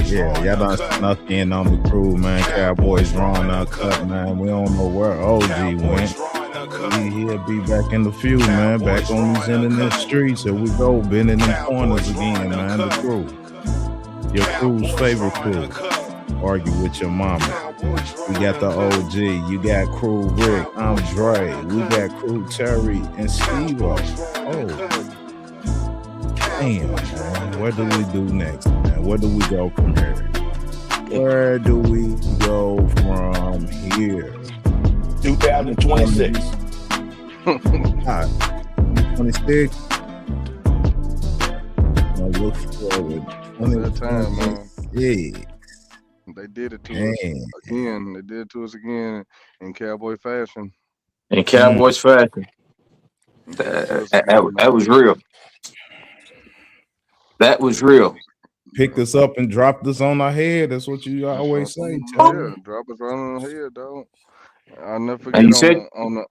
Yeah, y'all done snuck in on the crew, man. Cowboys wrong uncut, man. We don't know where OG went. He'll be back in the few, man. Back on these internet streets. Here we go, bending them corners again, man. The crew. Your crew's favorite crew. Argue with your mama. We got the OG. You got crew Rick. I'm Dre. We got crew Terry and Steve-O. Oh. Damn, man. What do we do next, man? Where do we go from here? Where do we go from here? 2026. 26. I look forward. That time, man. Yeah. They did it to us again. They did it to us again in Cowboy fashion. In Cowboys fashion. That was real. That was real. Picked us up and dropped us on our head. That's what you always say. Yeah, drop us right on the head, dog. I'll never forget on the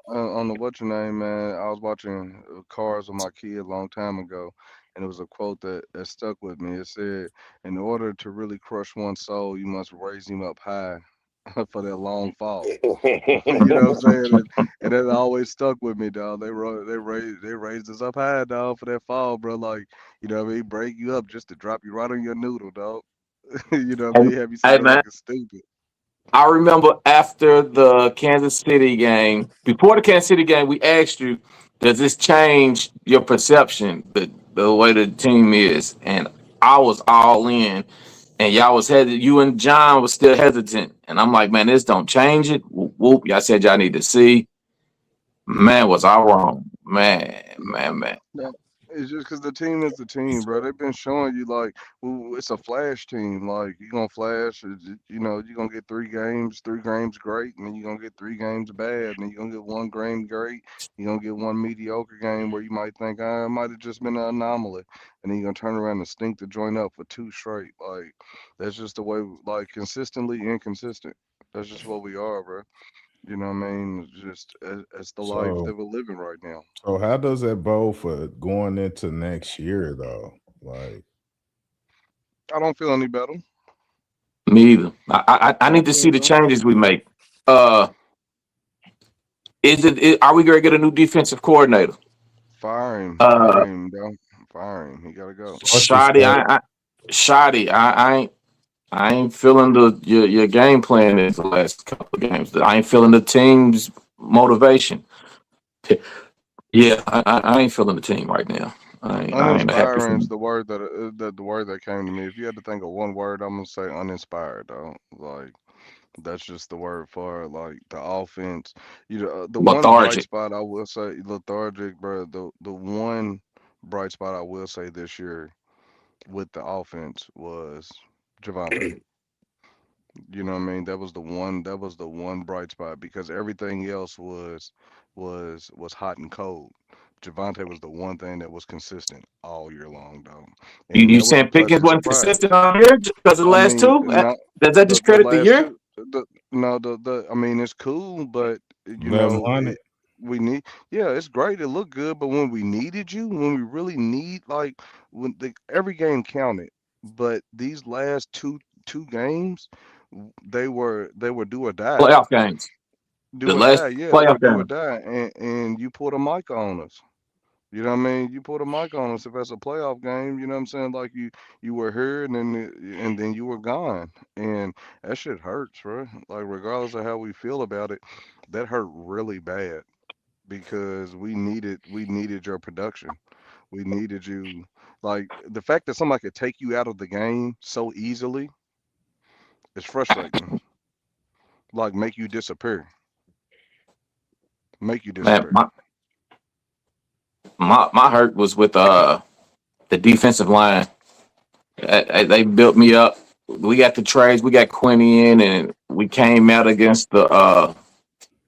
what's your name, man. I was watching Cars with my kid a long time ago, and it was a quote that stuck with me. It said, "In order to really crush one's soul, you must raise him up high for that long fall." You know what I'm saying? And that always stuck with me, dog. They raised us up high, dog, for that fall, bro. Like, you know what I mean? Break you up just to drop you right on your noodle, dog. You know what I mean? Have you seen like it's stupid. I remember after the Kansas City game, before the Kansas City game, we asked you, does this change your perception, the way the team is? And I was all in, and y'all was hesitant. You and John was still hesitant. And I'm like, man, this don't change it. Whoop, whoop. Y'all said y'all need to see. Man, was I wrong. Man. It's just because the team is the team, bro. They've been showing you, like, well, it's a flash team. Like, you're going to flash, you know, you're going to get three games great, and then you're going to get 3 games bad, and then you're going to get 1 game great. You're going to get 1 mediocre game where you might think, it might have just been an anomaly. And then you're going to turn around and stink the joint up for 2 straight. Like, that's just the way, like, consistently inconsistent. That's just what we are, bro. You know what I mean? It's the life that we're living right now. So how does that bode for going into next year, though? Like, I don't feel any better. Me either. I need to see the changes we make. Are we gonna get a new defensive coordinator? Fire him, bro. Fire him. He gotta go. Shoddy, I ain't feeling your game plan in the last couple of games. I ain't feeling the team's motivation. Yeah, I ain't feeling the team right now. Uninspiring is the word that came to me. If you had to think of one word, I'm gonna say uninspired, though. Like, that's just the word for it. Like, the offense, the one bright spot I will say, lethargic, bro. The one bright spot I will say this year with the offense was Javonte. You know what I mean? That was the one bright spot, because everything else was hot and cold. Javonte was the one thing that was consistent all year long, though. You saying Pickens wasn't consistent all year just because of the last two? Does that discredit the year? I mean, it's cool, but you know, we need. Yeah, it's great. It looked good, but when we needed you, when we really need, like, every game counted, but these last two games, they were do or die. Playoff games. Do or die, and you put a mic on us. You know what I mean? You put a mic on us if it's a playoff game. You know what I'm saying? Like, you were here, and then you were gone, and that shit hurts, bro. Like, regardless of how we feel about it, that hurt really bad, because we needed your production. We needed you. Like, the fact that somebody could take you out of the game so easily is frustrating. Like, make you disappear. Man, my hurt was with the defensive line. They built me up. We got the trades. We got Quinny in, and we came out against the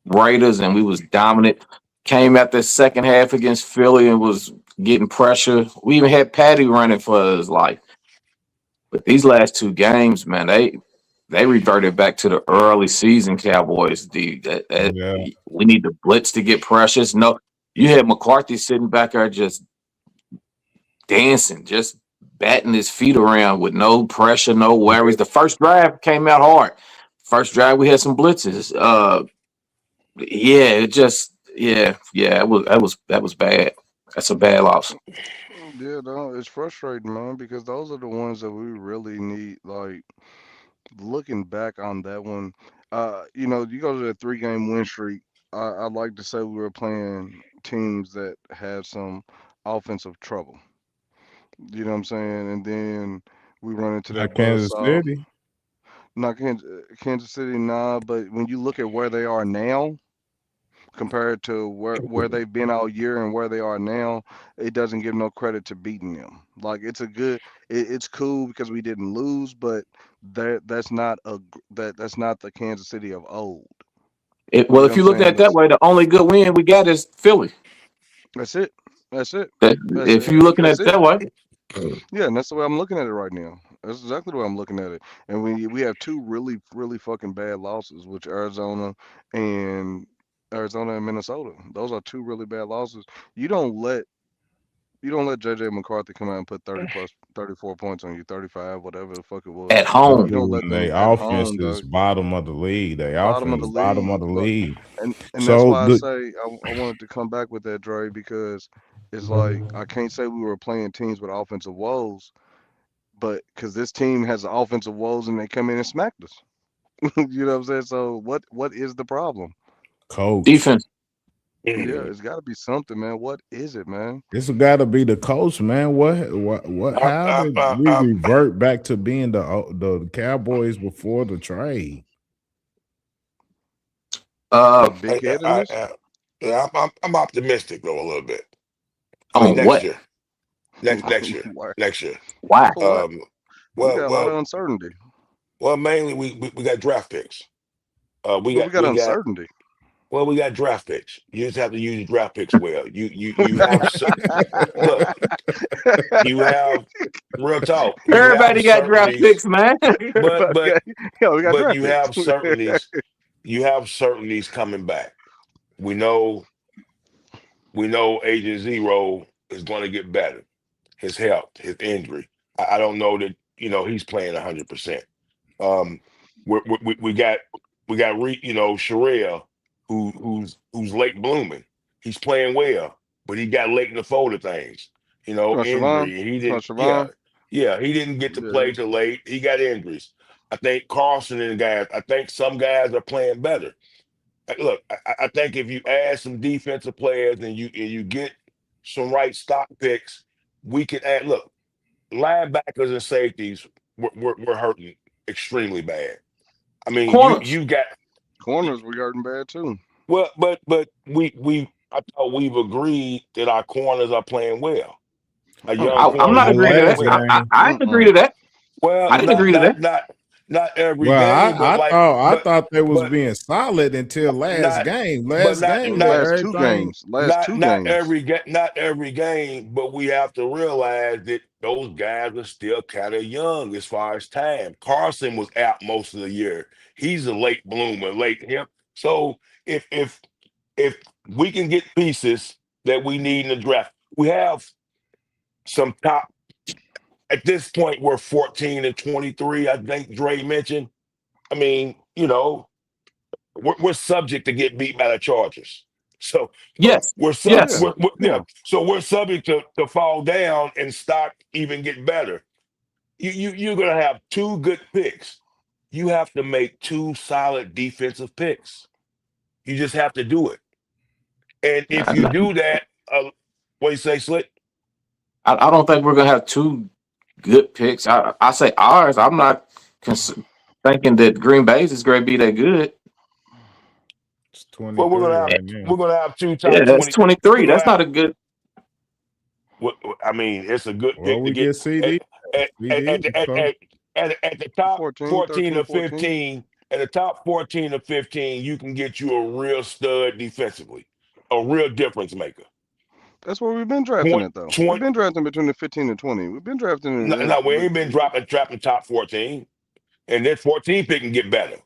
Raiders, and we was dominant. Came out the second half against Philly and was getting pressure. We even had Patty running for his life. But these last 2 games, man, they reverted back to the early season Cowboys. We need the blitz to get pressures. No, you had McCarthy sitting back there just dancing, just batting his feet around with no pressure, no worries. The first drive came out hard. First drive we had some blitzes. Yeah, it just yeah, that was bad. That's a bad loss. Yeah, no, it's frustrating, man, because those are the ones that we really need. Like looking back on that one, you go to the 3 game win streak. I'd like to say we were playing teams that had some offensive trouble. You know what I'm saying? And then we run into Like that Kansas buzzsaw. City. Not Kansas City, nah, but when you look at where they are now compared to where they've been all year and where they are now, it doesn't give no credit to beating them. Like it's cool because we didn't lose, but that's not that's not the Kansas City of old. Well, You know if what I'm you look at saying? it that way, the only good win we got is Philly. That's it. That's it. That's If it. you're looking at That's it it. that way, Yeah, and that's the way I'm looking at it right now. That's exactly the way I'm looking at it. And we have two really fucking bad losses, which and Arizona and Minnesota. Those are two really bad losses. You don't let you don't let JJ McCarthy come out and put 30 plus 34 points on you, 35, whatever the fuck it was. at home. You don't let And them they at offense home, is dog. bottom of the league. They Bottom of the offense bottom of league. the Look, league. and that's So why I the say I wanted to come back with that, Dre, because it's like I can't say we were playing teams with offensive woes, but because this team has offensive woes and they come in and smacked us. You know what I'm saying? So what is the problem? coach. Defense. Yeah, Mm. it's got to be something, man. What is it, man? It's got to be the coach, man. What? I, How I, did I, we I, revert back to being the Cowboys before the trade? Uh, Big headedness? yeah, I'm optimistic though a little bit. I mean, on next what? year, next year, Why? next year. Why? For what? Um, We well, got a lot of well, uncertainty. well, mainly we got draft picks. Uh, we But we got got we got uncertainty. well, we got draft picks. You just have to use draft picks well. You have look, you have real talk. You have Everybody got draft certainties, picks, man. but Okay. Yeah, we got draft you picks. have certainties. You have certainties coming back. We know we know Agent Zero is going to get better. His health, his injury. I don't know that he's playing 100%. Um, we got Sherelle, who's late blooming. He's playing well, but he got late in the fold of things. Oh, Siobhan. Injury, and he Oh, didn't. Siobhan. He didn't get to Yeah. play till late. He got injuries. I think Carson and the guys. I think some guys are playing better. Look, I think if you add some defensive players and you get some right stock picks, we can add. Look, linebackers and safeties we're hurting extremely bad. I mean, Corners. you got Corners we hurting bad too. well, but we I thought we've agreed that our corners are playing well. Our young I'm corners not are One agreeing to playing last that. well. game. I didn't agree Mm-mm. to that. Well, I didn't agree to that. not every Well, game, but I but thought they was but being solid until last not game. but Last not game, not Last two everything. games. Last two games. not every game, but we have to realize that those guys are still kind of young as far as time. Carson was out most of the year. He's a late bloomer, late him. So if we can get pieces that we need in the draft, we have some top. At this point, we're 14 and 23. I think Dre mentioned. I mean, we're subject to get beat by the Chargers. So Yes. we're sub Yeah. Yes. yeah. Yeah. So we're subject to fall down and stock even get better. You're gonna have two good picks. You have to make two solid defensive picks. You just have to do it. And if you I, do that, what do you say, Slick? I don't think we're gonna have two good picks. I say ours. I'm not thinking that Green Bay's is going to be that good. It's Well, 23 right now. we're gonna have two Yeah, top that's 20. We're 23. gonna That's not have a good. I mean, it's a good Well, pick to we get get at CD. at CD. at at, at, So at, at the top 14, 14 13, or 14. 15. At the top 14 or 15, you can get you a real stud defensively, a real difference maker. That's where we've been drafting 20, it though. We've 20 been drafting between the 15 and 20. We've been drafting no, no, we ain't been dropping top 14, and then 14 pick can get better.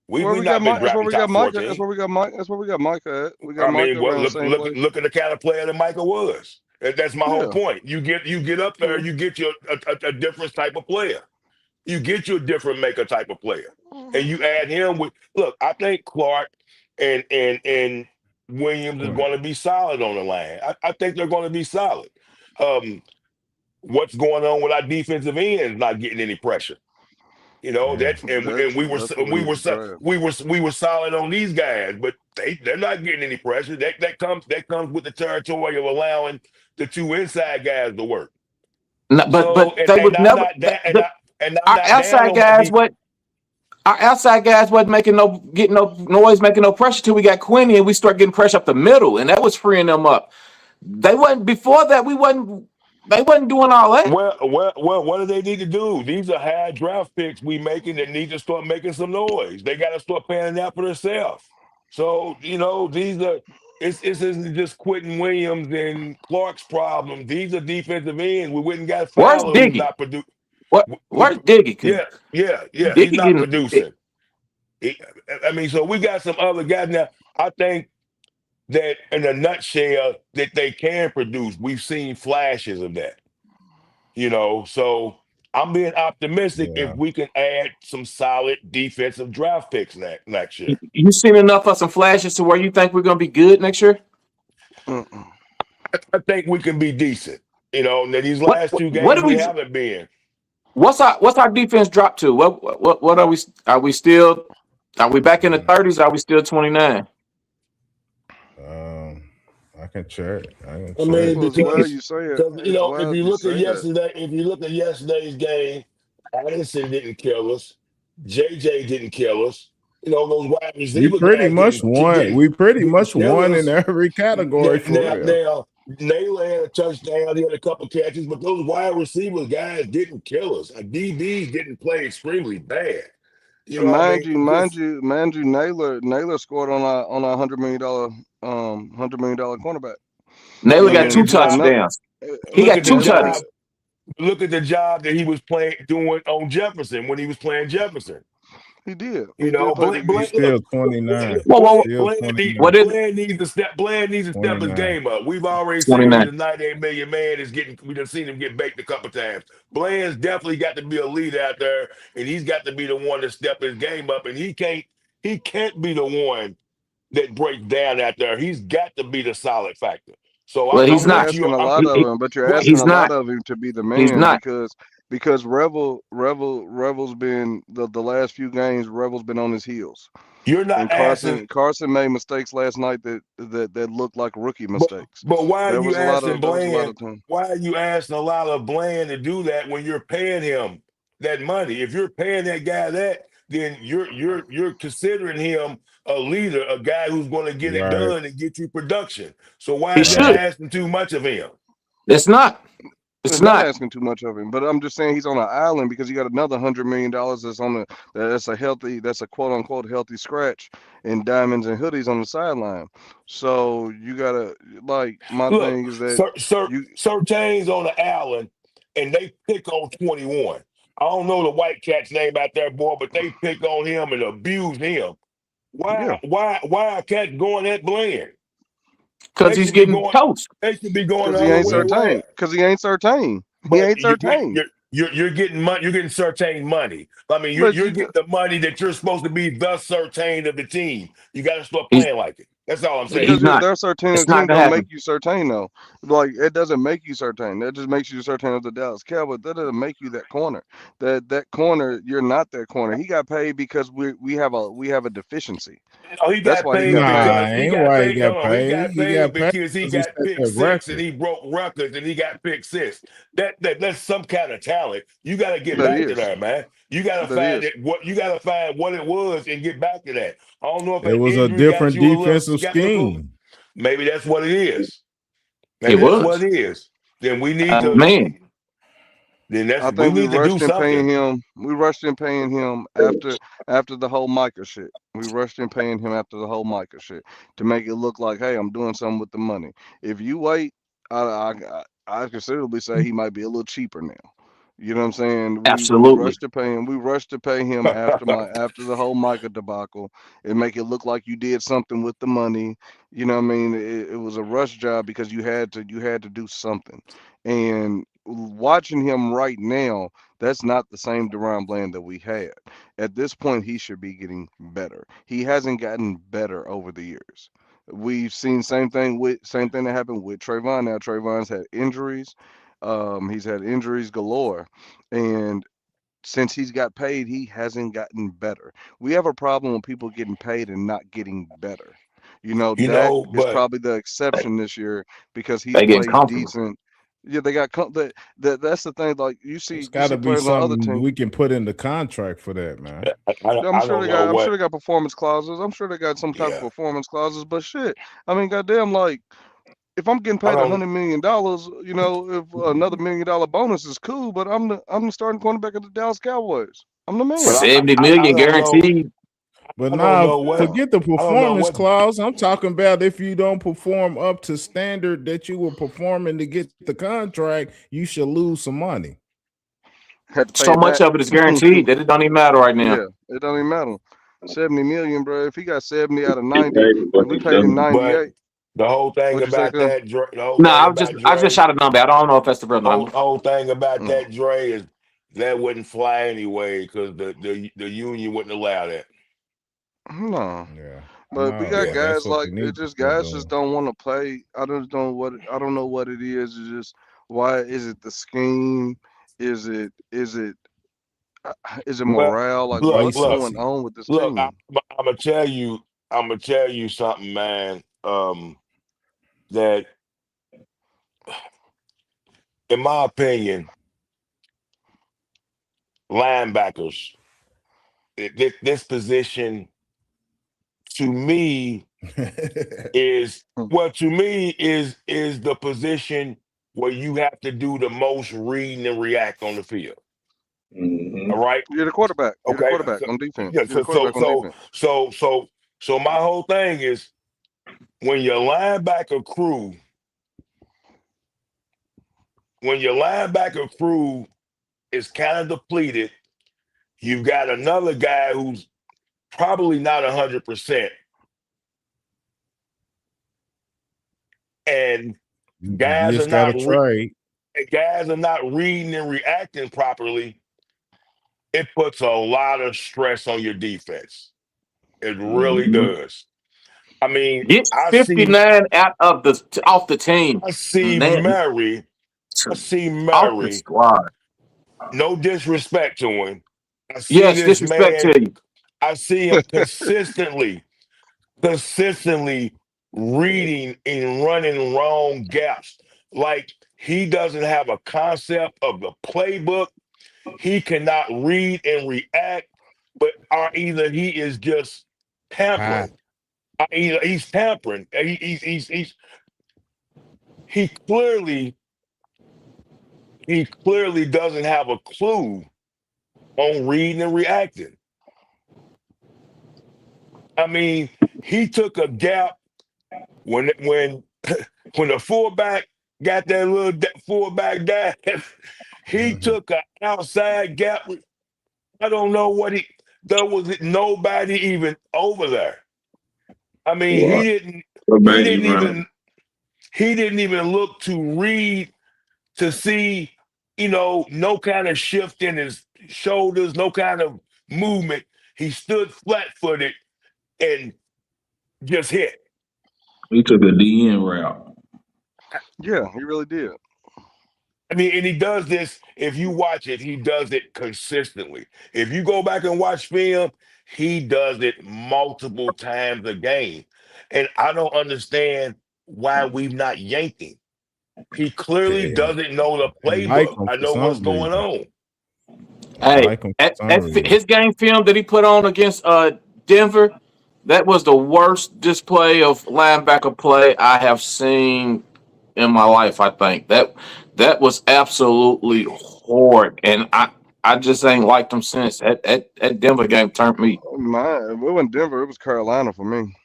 We where we got not been Mike. That's where dropping we got top Micah. That's 14. where we got Mike. That's where we got Micah at. We got I mean, Micah what around the same place. look at the kind of player that Michael was. That's my whole Yeah. point. You get up there, you get you a different type of player. You get you a different maker type of player, and you add him with. Look, I think Clark and Williams is Quinn. going to be solid on the line. I think they're going to be solid. Um, what's going on with our defensive ends not getting any pressure? You know Yeah. that, and That's what we need to draft. we were solid on these guys, but they're not getting any pressure. That comes with the territory of allowing the two inside guys to work. No, but So and, they and was I'm never not that and I'm our not down outside on my guys. defense. What our outside guys wasn't making no getting no noise, making no pressure till we got Quinny and we start getting pressure up the middle, and that was freeing them up. They wasn't before that. We wasn't. They wasn't doing all that. Well, what do they need to do? These are high draft picks we making that need to start making some noise. They got to start paying out for themselves. So these are it's isn't just Quentin Williams and Clark's problem. These are defensive ends. We went and got Where's Fowler, who's Diggy? not producing. Where's Diggy? Cause Yeah. He's Diggy not getting producing. He- I mean, so we got some other guys now. I think that in a nutshell, that they can produce. We've seen flashes of that. So I'm being optimistic if Yeah. we can add some solid defensive draft picks next year. you seen enough of some flashes to where you think we're gonna be good next year? Mm-mm. I think we can be decent. Now these What last two what games do we we? haven't been. What's our defense drop to? What are we? Are we still? Are we back in the Mm. 30s? Are we still 29? Um, I can check. I can I check. mean, Well, it's wild because you say it. because It's if wild you you look at say that. yesterday's game, Addison didn't kill us. JJ didn't kill us. Those wide We receiver pretty guys much didn't won. didn't We pretty didn't much kill won in us. every category for real. Now, Naylor had a touchdown. He had a couple catches, but those wide receivers guys didn't kill us. Our DBs didn't play extremely bad. You know what I Mind mean? you, mind you, mind you, Naylor scored on a $100 million cornerback. Naylor Look got at the two And job. another, touchdowns. He Look got at the two and job. touchdowns. Look at the job that he was doing on Jefferson when he was playing Jefferson. he did. He did play Bland, the. He's Bland, still look, 29. Whoa, whoa, whoa. Still What 29. is it? Bland needs to step his 29. game up. We've already said he's 29. a 98 million man. We done seen him get baked a couple times. Bland's definitely got to be a leader out there, and he's got to be the one to step his game up. And he can't be the one that breaks down out there. He's got to be the solid factor. So Well, But he's I'm you're not. with you. asking a I'm lot He, of he, him. But you're well, asking he's a not. lot of him to be the He's man not. because Rebel's been the last few games. Rebel's been on his heels. you're not And asking. Carson made mistakes last night that looked like rookie But mistakes. but why are There you was a lot asking of there was a lot Bland? of time. Why are you asking a lot of Bland to do that when you're paying him that money? If you're paying that guy that, then you're considering him a leader, a guy who's going to get it Right. done and get you production. So why He is that Right. should. asking too much of him? It's not. It's It's not not. asking too much of him, but I'm just saying he's on an island because you got another $100 million that's a quote unquote healthy scratch in diamonds and hoodies on the sideline. So you gotta like my Look, thing is that you Surtain's on the island, and they pick on 21. I don't know the white cat's name out there, boy, but they pick on him and abuse him. yeah Why are cats going at Bland? Because They he's should be getting going. toast. They should be going because the he other ain't way certain around. because he ain't certain he But ain't certain. you're getting money. You're getting certain money. I mean, you're But you're you getting the money that you're supposed to be the certain of the team. You got to start He's playing like it. That's all I'm saying. because he's not. they're certain It's the not team gonna don't make happen. you certain though. Like it doesn't make you certain. That just makes you certain of the Dallas Cowboys. That doesn't make you that corner. That corner, you're not that corner. He got paid because we have a deficiency. No, he That's got why he paid got paid. Nah, because he ain't got why he paid. got No, he paid. got He paid got paid because he because he got set pick that six and record. he broke records and he got pick six. That's some kind of talent. You got to get That back to is. that, man. You got to That find is. it. What you got to find what it was and get back to that. I don't know if It an was a injury got different you a little defensive skeptical. scheme. Maybe that's what it is. It Maybe that's what was. it is. Then we need to. Man, Then I we think we need to do rushed in something. paying him. We rushed in paying him after the whole Micah shit. We rushed in paying him after the whole Micah shit to make it look like, hey, I'm doing something with the money. If you wait, I considerably say he might be a little cheaper now. You know what I'm saying? We Absolutely. rushed to pay him. We rushed to pay him after the whole Micah debacle and make it look like you did something with the money. You know what I mean? It was a rush job because you had to do something. And watching him right now, that's not the same Deron Bland that we had. At this point, he should be getting better. He hasn't gotten better over the years. We've seen same thing that happened with Trayvon. Now Trayvon's had injuries. He's had injuries galore, and since he's got paid, he hasn't gotten better. We have a problem with people getting paid and not getting better. You know, You Dak know, is but probably the exception this year because he's They getting played comfortable. decent. Yeah, they got that's the thing. Like you It's see, you got see to be players on other something teams. we can put in the contract for that, man. I'm I sure don't they know got. I'm sure what. they got performance clauses. I'm sure they got some type of Yeah, performance clauses. But shit, I mean, goddamn, like if I'm getting I paid don't. $100 million, you know, if another $1 million bonus is cool, but I'm the starting cornerback of the Dallas Cowboys. I'm the But man. 70 I million don't know. guaranteed. But I don't now, know what. Uh, forget the I don't know performance what. clause. I'm talking about if you don't perform up to standard that you were performing to get the contract, you should lose some money. had to pay So it much back. of it is guaranteed that it don't even matter right now. Yeah, it don't even matter. 70 million, bro. If he got 70 out of He 90, paid what and we he paid him done. But 98, the whole thing what'd you say, about Cuz? that, the whole No, thing about I just Dre, shot a number. I don't know if that's the real number. whole thing about Mm. that Dre is that wouldn't fly anyway because the union wouldn't allow that. No. Yeah. But we got Yeah. No, that's guys what like they it need to just start guys just doing. don't want to play. I don't know what it is. It's just why is it the scheme? Is it is it Well, morale? Like what's look, going Complacency. on with this look. team? I'm gonna tell you. I'm gonna tell you something, man. That in my opinion, linebackers, this position to me is Hmm. to me is the position where you have to do the most reading and react on the field. Hmm. All right. You're the quarterback. You're the Okay. quarterback on defense. Yeah. You're the quarterback on defense. So my whole thing is when your linebacker crew, when your linebacker crew is kind of depleted, you've got another guy who's probably not 100%, and You guys are just got not to trade. guys are not reading and reacting properly. It puts a lot of stress on your defense. It really Hmm. does. I mean, Get 59 out of the off the team. I see Man, Murray, I see off the Murray. squad. No disrespect to him. I see Yes, this disrespect man. to you. I see him consistently reading and running wrong gaps. Like he doesn't have a concept of the playbook. He cannot read and react, but or either he is just High. tampering. Either he's tampering. He clearly he clearly doesn't have a clue on reading and reacting. I mean, he took a gap when when the fullback got that little fullback dive. He Mhm. took an outside gap. I don't know what he. There was nobody even over there. I mean, What? What He bad he didn't running? even. He didn't even look to read to see, no kind of shift in his shoulders, no kind of movement. He stood flat footed and just hit. He took a DN route. Yeah, he really did. I mean, and he does this, if you watch it, he does it consistently. If you go back and watch film, he does it multiple times a game. And I don't understand why we've not yanked him. He clearly They, doesn't know the they like playbook. him I for know what's some going reason. on. They Hey, like him for some reason. his game film that he put on against Denver, that was the worst display of linebacker play I have seen in my life. I think that was absolutely horrid, and I just ain't liked him since. That Denver game turned me. It wasn't Denver. It was Carolina for me.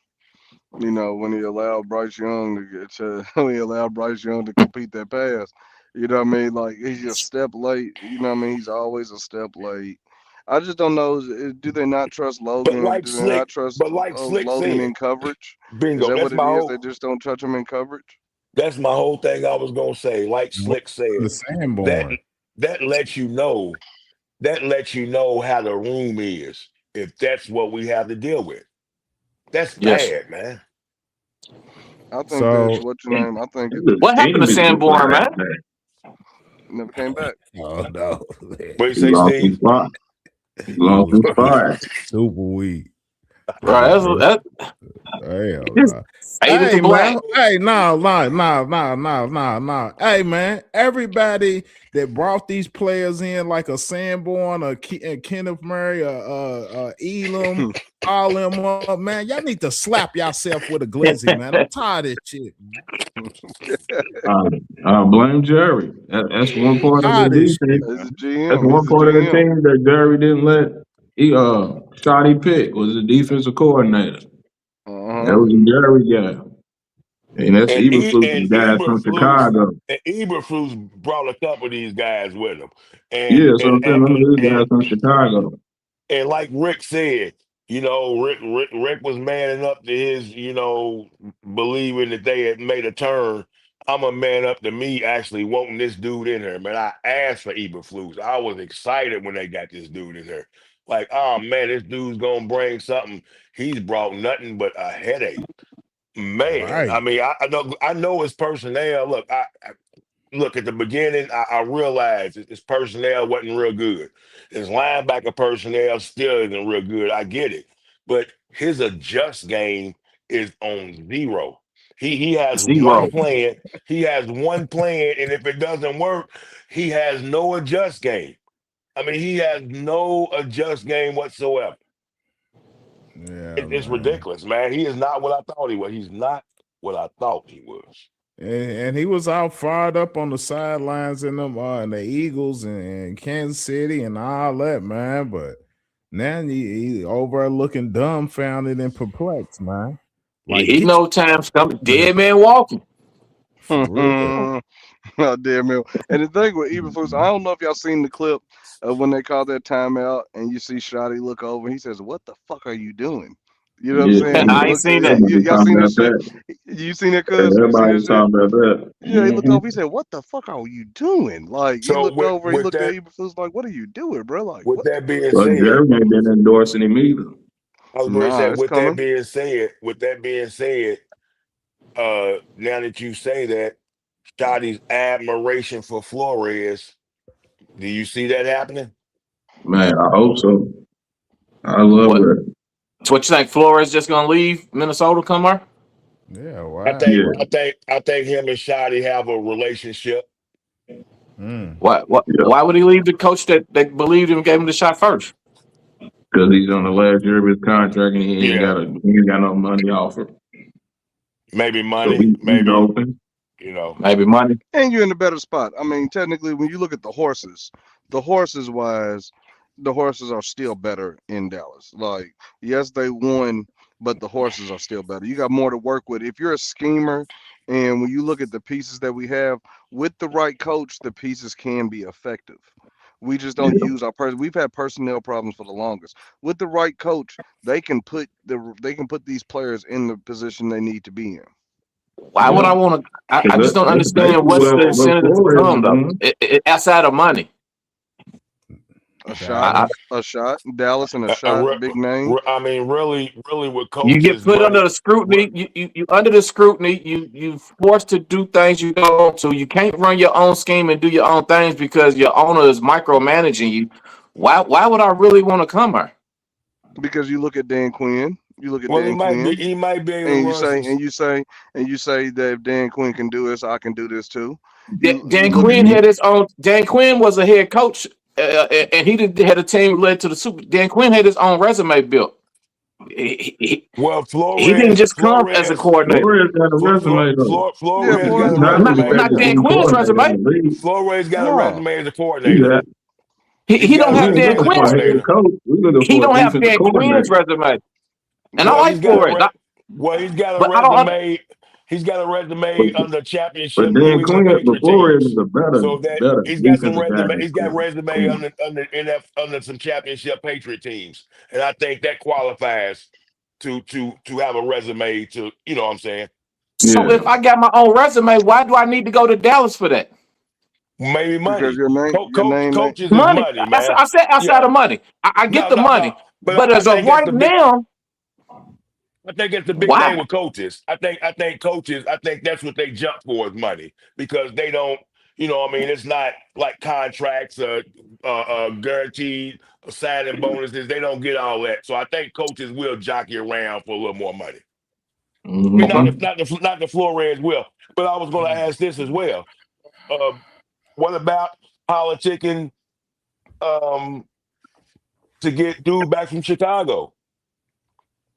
You know, when he allowed Bryce Young to when he allowed Bryce Young to complete that pass. You know what I mean? Like he's a step late. You know what I mean? He's always a step late. I just don't know. Do they not trust But Logan? like Do they not Slick, trust but like Slick Logan said, in coverage? Is bingo. that what it is? They just don't trust him in coverage. That's my whole thing. I was gonna say, like What Slick said, the that Sanborn? that lets you know that lets you know how the room is if that's what we have to deal with. That's Yes. bad, man. I think that So, what your name. I think it What happened to Enemy just Sanborn, last man? night. never came back. oh no, What do you He say, lost his Steve? spot. He he lost was his spot. super weak. Right. Hell That's, no. hey, Mr. Hey Black. man. Hey, no. Hey man. Everybody that brought these players in, like a Sanborn, Kenneth Murray, Elam, all them up, man. Y'all need to slap yourself with a glizzy, man. I'm tired of this shit, man. Blame Jerry. That's one part of the Tired of this shit, defense. He's a man. That's GM. one He's a part of the GM. team that Jerry didn't let Shotty pick was the defensive coordinator. Uh-huh. That was a Jerry guy. And that's And Eberflus and guys from Chicago. Eberflus brought a couple of these guys with him, and Yeah, so and I'm saying and none of these and, guys from Chicago. and like Rick said, Rick was manning up to his, believing that they had made a turn. I'm a man up to me actually wanting this dude in here, man. I asked for Eberflus. I was excited when they got this dude in here. Like, oh man, this dude's gonna bring something. He's brought nothing but a headache. Man, I Right. mean, I know his personnel. Look, look at the beginning. I realized his personnel wasn't real good. His linebacker personnel still isn't real good. I get it, but his adjust game is on zero. He has one Zero. plan. He has one plan, and if it doesn't work, he has no adjust game. I mean, he has no adjust game whatsoever. Yeah, It's man. ridiculous, man. He is not what I thought he was. He's not what I thought he was. And he was out fired up on the sidelines in them and the Eagles and Kansas City and all that, man. But now he over looking dumbfounded and perplexed, man. Like He get know time's coming. your Dead man walking. for real. Oh, damn it. And the thing with Eberflus, I don't know if y'all seen the clip of when they called that timeout and you see Shotty look over and he says, "What the fuck are you doing?" You know what I'm Yeah, saying? He I ain't looked seen that. everybody y'all talking seen that about shit? that. You seen that, cuz? You seen Everybody that shit? talking about that. Yeah, he looked Mm-hmm. over, he said, "What the fuck are you doing?" Like he So looked with over, he with looked at that Eberflus like, "What are you doing, bro?" Like, with what the that being But said, Jerry ain't been endorsing him either. I was going to say, Nah, it's coming. now that you say that, Scotty's admiration for Flores, do you see that happening? Man, I hope so. I love What? that. So what you think? Flores just gonna leave Minnesota? Come on. Yeah, I wow. think Yeah, I think I think him and Shotty have a relationship. Mm. What? What? yeah. Why would he leave the coach that believed him and gave him the shot first? Because he's on the last year of his contract and Yeah, he ain't got no money offer. maybe So money, he's maybe open. you know. Maybe money. And you're in a better spot. I mean, technically, when you look at the horses wise, the horses are still better in Dallas. Like, yes, they won, but the horses are still better. You got more to work with. If you're a schemer, and when you look at the pieces that we have, with the right coach, the pieces can be effective. We just don't Yeah, use our person. We've had personnel problems for the longest. With the right coach, they can put these players in the position they need to be in. Why would yeah. I want to? I Because just don't that's understand basically what's So the what incentive to Flores come is though. doing. Outside of money. A shot, I, Dallas. a shot, Dallas, and a a shot, big name. I mean, really, with you get coaches, put under buddy. the scrutiny. You under the scrutiny. You forced to do things you don't want to. You can't run your own scheme and do your own things because your owner is micromanaging you. Why would I really want to come here? Because you look at Dan Quinn, you look at Well, Dan Quinn, he might be able to and you run say, some. and you say, and you say that if Dan Quinn can do this, I can do this too. You Dan look at Quinn Mm-hmm. had his own. Dan Quinn was a head coach, and had a team led to the Super. Dan Quinn had his own resume built. Well, He didn't just come as a coordinator. Flores got a resume though. yeah, Flores got Flores a He's got a not Not the resume resume. as not fastest a Dan running Quinn's coordinator resume. in the league. Flores got a No, resume as a He coordinator. got, He's He got don't a we have ain't resume Dan as a looking for Quinn's. a head coordinator. coach. We looking He for a don't have defensive Dan Quinn's coordinator. resume. And I Well, like Flores, he's got a but I don't. resume. He's got a But, resume under but championship then New England Quinn Patriot before it teams. was a So that better he's got some defensive guy resume. than He's got resume Quinn. under some championship Patriot teams, and I think that qualifies to have a resume to what I'm saying. So Yeah. if I got my own resume, why do I need to go to Dallas for that? Maybe because money. your name ain't. Coaches is Money. money, man. I said outside Yeah. of money. I get No, the no, no. money, But but I as of think that's right the big. now, I think it's the big why? thing with coaches. I think coaches. I think that's what they jump for is money because they don't. I mean, it's not like contracts, guaranteed signing bonuses. They don't get all that. So I think coaches will jockey around for a little more money. I mean, Okay. not the Flores will. But I was going to ask this as well. Uh, what about politicking um, to get dude back from Chicago?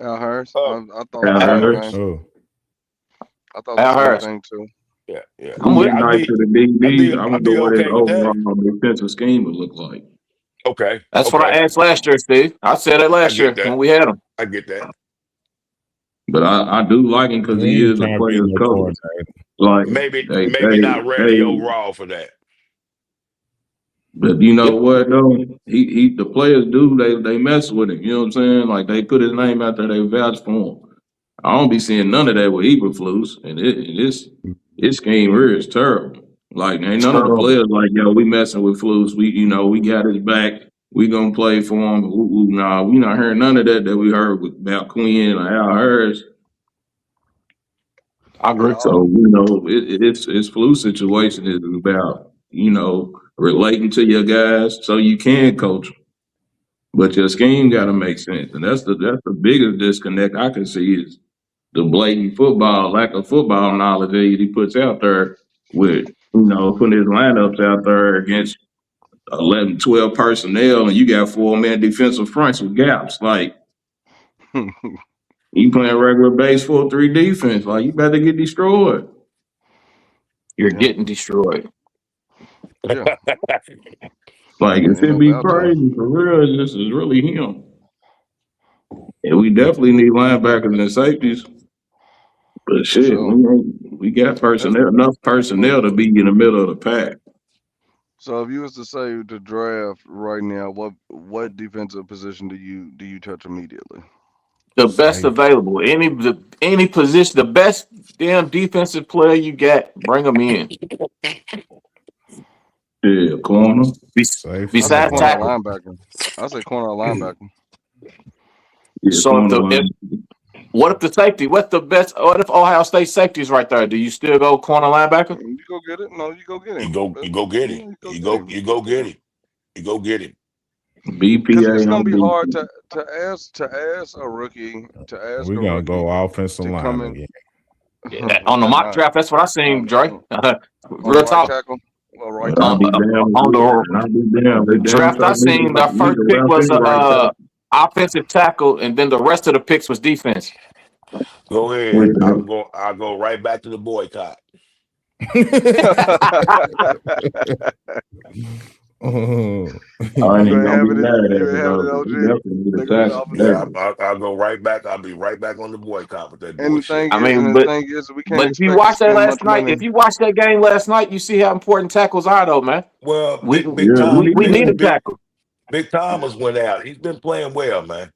Al Harris. Uh, I thought the Al same Harris. thing. Oh, I thought the Al same Harris. thing too. yeah. I'm He with get it. I'd nice be, to the DBs. I I'd wonder be what his okay with that. overall defensive scheme would look like. Okay, That's what I okay, asked last year, Steve. I said it I last get year that. when we had him. I get that. But I do like him because he he ain't is a trying to be player's no coach. coordinator. Like Maybe not ready they overall for that. but you Yeah. know what though? He the players do they mess with him. You know what I'm saying? Like they put his name out there, they vouch for him. I don't be seeing none of that with Eberflus, and his scheme here is terrible. Like ain't none of the Terrible. players like yo, we messing with Flus. We got his back. We gonna play for him. Nah, we not hearing none of that we heard about Quinn or Al Harris. I Yeah. agree. So it's flu situation is about relating to your guys so you can coach 'em. But your scheme got to make sense, and that's the biggest disconnect I can see is the blatant lack of football knowledge that he puts out there with putting his lineups out there against 11, 12 personnel, and you got 4-man defensive fronts with gaps. Like you playing regular base 4-3 defense, like you better get destroyed. You're yeah. getting destroyed. Yeah. Like it Ain't no should be about to. crazy for real. This is really him. And we definitely need linebackers and safeties. But For shit, sure. we got That's enough well. personnel to be in the middle of the pack. So if you was to say to draft right now, what defensive position do you touch immediately? The best Safe. available. Any position, the best damn defensive player you got, bring them in. Yeah, corner. Safety I say Besides or corner or tackle. linebacker. I say corner or linebacker. Yeah, So corner if line. what if the safety? What's the best? What if Ohio State safety is right there? Do you still go corner linebacker? You go get it. No, you go get You him. go, you go get him. You go You get go, him. you You go go get get him. him. You go get him. Because BPA it's gonna on be hard defense. to ask a rookie we're gonna go offensive to come line in. again. Yeah, We on the better mock not draft, that's what I seen, Dre. on the Real right talk. tackle. Well, right But I'll tackle. be damned On the and I'll be damned. They damn draft I sure seen, the need first a pick left was and right tackle. offensive tackle, and then the rest of the picks was defense. Go ahead. With I'll go right back to the boycott. Oh. I ain't You even ain't gonna be having it. mad at You ain't it having though, it, 'cause we OG. definitely need a They're gonna be tackle. offensive Yeah, Definitely. tackle. I'll go right back. I'll be right back on the boycott with that And bullshit. I mean, the thing is, we can't but if you expect to watch that spend much last night, money. if you watch that game last night, you see how important tackles are, though, man. Well, We Big Yeah, Tom, we we need need a that. tackle. Big Thomas went out. He's been playing well, man.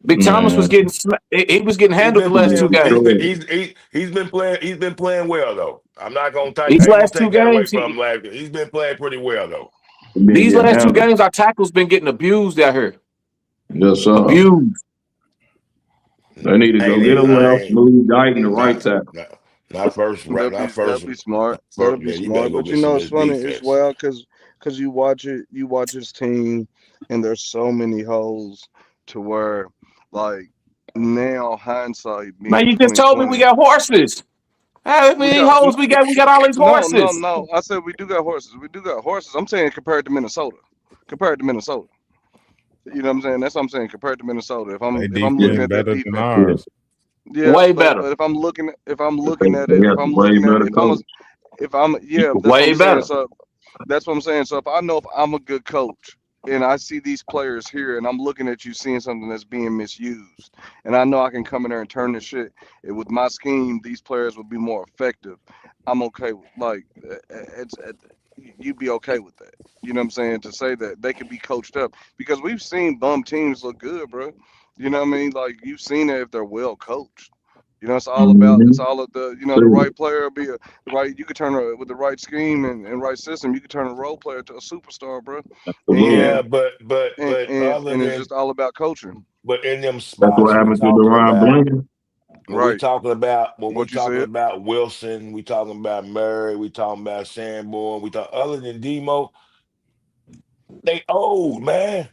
Big Thomas was Man, getting he was getting He's handled the been he last get two playing. games. destroyed. He's been playing well though. I'm not gonna take. These I ain't gonna last two take that away games, from him. Last year. He's been playing pretty well though. He been these getting last two handled. games, our tackles been getting abused out here. Yes, sir. Abused. They need to I go ain't get a even. I left, ain't move Dyke the right not tackle. not not first. Right, not That'll first. be smart. That'll First, be yeah, you better smart. go But get some of it's this funny as defense. well because you watch his team, and there's so many holes to where like now hindsight Man, being you just told me we 2020. got horses. How We many got holes we got? We got all these no, no, horses. no. I said we do got horses. We do got horses. I'm saying compared to Minnesota. Compared to Minnesota. You know what I'm saying? That's what I'm saying. Compared to Minnesota. They If I'm Yeah, looking defense at that better than defense. yeah. ours. Yeah, Way better. but if I'm looking at They it, have a way better coach. if I'm yeah, that's what Way I'm saying. better. So that's what I'm saying. So if I know if I'm a good coach and I see these players here, and I'm looking at you seeing something that's being misused, and I know I can come in there and turn this shit. And with my scheme, these players will be more effective. I'm okay with it's you'd be okay with that. You know what I'm saying? To say that they could be coached up because we've seen bum teams look good, bro. You know what I mean? Like you've seen it if they're well coached. You know, it's Mm-hmm. all of the right player will be the right. You could turn with the right scheme and right system. You could turn a role player to a superstar, bro. Absolutely. Yeah, And but other it's than just all about coaching. but in them That's what spots we happened to talking Deron about Blanton. Right. when we What you talking said. about Wilson, we talking about Murray, we talking about Sanborn, we talk other than Demo, they old man.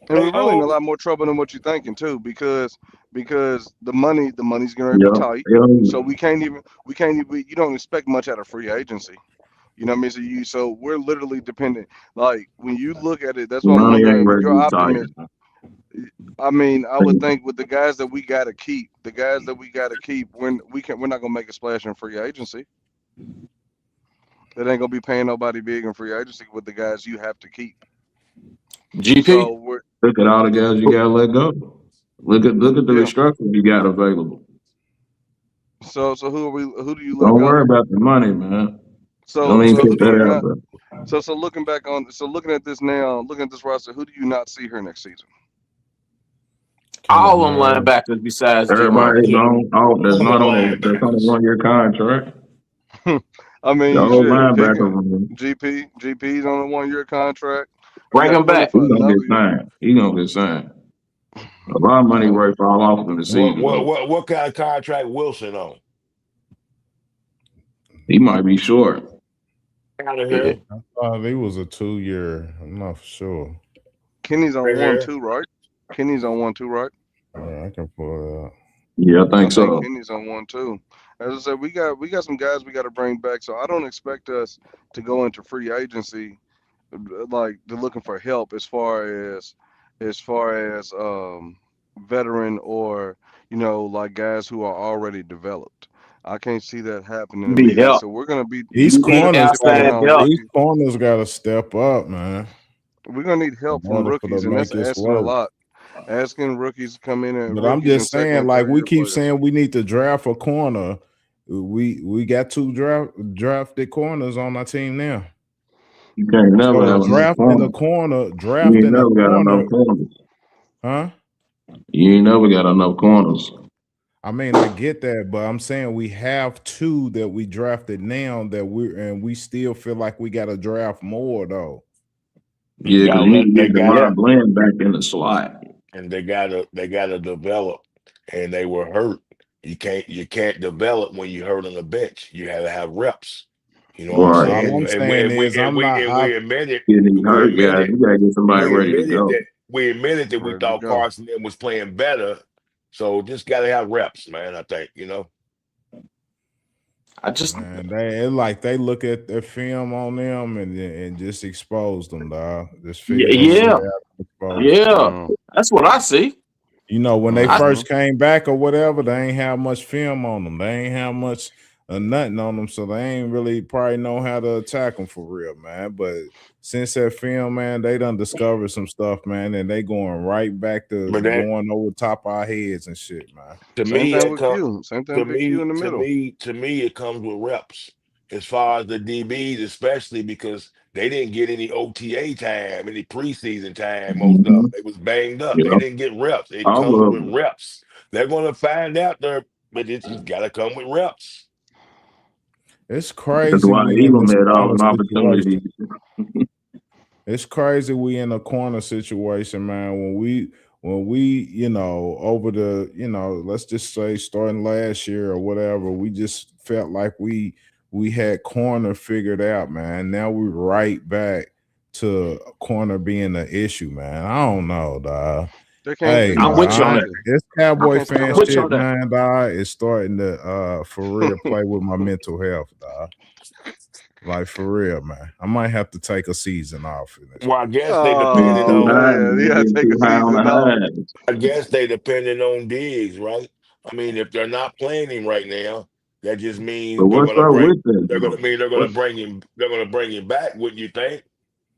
And They we're really in a old. lot more trouble than what you're thinking too, because the money's gonna be Yeah. tight. Yeah. So we can't even you don't expect much out of free agency. You know what I mean? So we're literally dependent. Like when you look at it, that's what I'm Money looking ain't at. ready Your to retire. optimism. I mean, I would think with the guys that we gotta keep, we're not gonna make a splash in free agency. It ain't gonna be paying nobody big in free agency with the guys you have to keep. GP. So we're Look at all the guys you got to let go. Look at the yeah. restructuring you got available. So who do you let Don't go? worry about the money, man. Don't So even so who put do that you out not? there. Looking at this now, looking at this roster, who do you not see here next season? Kenneth All them Murray. linebackers besides Demo. Everybody that's All the not that's on a linebackers. 1 year contract. I The mean, whole shit, linebacker picking room, GP's on a 1 year contract. You Bring got them Quentin back. for he gonna another get year. signed. He gonna get signed. A lot of money Uh, right fall off in the season though. What kind of contract Wilson on? He might be short. Out of Yeah. here. I thought he was a 2 year. I'm not for sure. Kenny's on Right one here. too, right? Kenny's on one too, right? Yeah, I can pull it up. Yeah, I I think think so. Kenny's on one too. As I said, we got some guys we got to bring back. So I don't expect us to go into free agency like they're looking for help as far as veteran or like guys who are already developed. I can't see that happening Need immediately. help. So we're gonna be These we're gonna Need be corners dependent outside got on help. these rookies. corners got to step up, man, We're gonna need in help from order for rookies, to and that's make this asking a work. lot. Asking rookies to come in and But I'm rookies and just second saying, and like third we year keep players. saying, we need to draft a corner. We got two drafted corners on our team now. You can't never So have enough corners. You ain't drafting a never got enough corner, corners. huh? You ain't never got enough corners. I mean, I get that, but I'm saying we have two that we drafted now we still feel like we got to draft more though. Yeah, because Gotta you need let to they get gotta Devon Bland back in the slot. and they gotta develop, and they were hurt. You can't develop when you hurt on the bench. You have to have reps. You know what I'm Right. All saying? I'm And we saying and we is and I'm we not and op- we admitted Get these we hurt guys. admitted You gotta get somebody we ready to admitted go. that we Ready to thought go. Carson then was playing better. So just gotta have reps, man. I think. I just man, they look at their film on them and just expose them, dog. Just figure they see yeah, they have to expose them. yeah. Mm, That's what I see. When they I mm-hmm. first came back or whatever, they ain't have much film on them. They ain't have much nothing on them, so they ain't really probably know how to attack them for real, man. But since that film, man, they done discovered some stuff, man, and they going right back to But that going over top of our heads and shit, man. to Same me thing that with come Q. Same thing to with Q me in the to middle. me to me it comes with reps as far as the DBs, especially because they didn't get any OTA time, any preseason time. Most of them Mm-hmm. they was banged up. They Yeah. didn't get reps. It All comes of with them. reps. They're gonna find out there, but it's just gotta come with reps. It's That's crazy why we in Elam this had all corner them opportunities. situation. It's crazy we in a corner situation, man. When we, over let's just say starting last year or whatever, we just felt like we had corner figured out, man. Now we're right back to corner being an issue, man. I don't know, dog. They can't Hey, figure I'm out with you on man, that. nothing. this They Cowboy can't fan figure I'm out with you on shit, that. man, dog, is starting to for real play with my mental health, dog. Like for real, man. I might have to take a season off in this Well, I bitch. guess they You're getting depending Oh too on high. man, you You're gotta getting take too a high on the season off. highs. I guess they depending on Diggs, right? I mean, if they're not playing him right now, that just means But what's up with that though? they're gonna What's bring him back, wouldn't you think?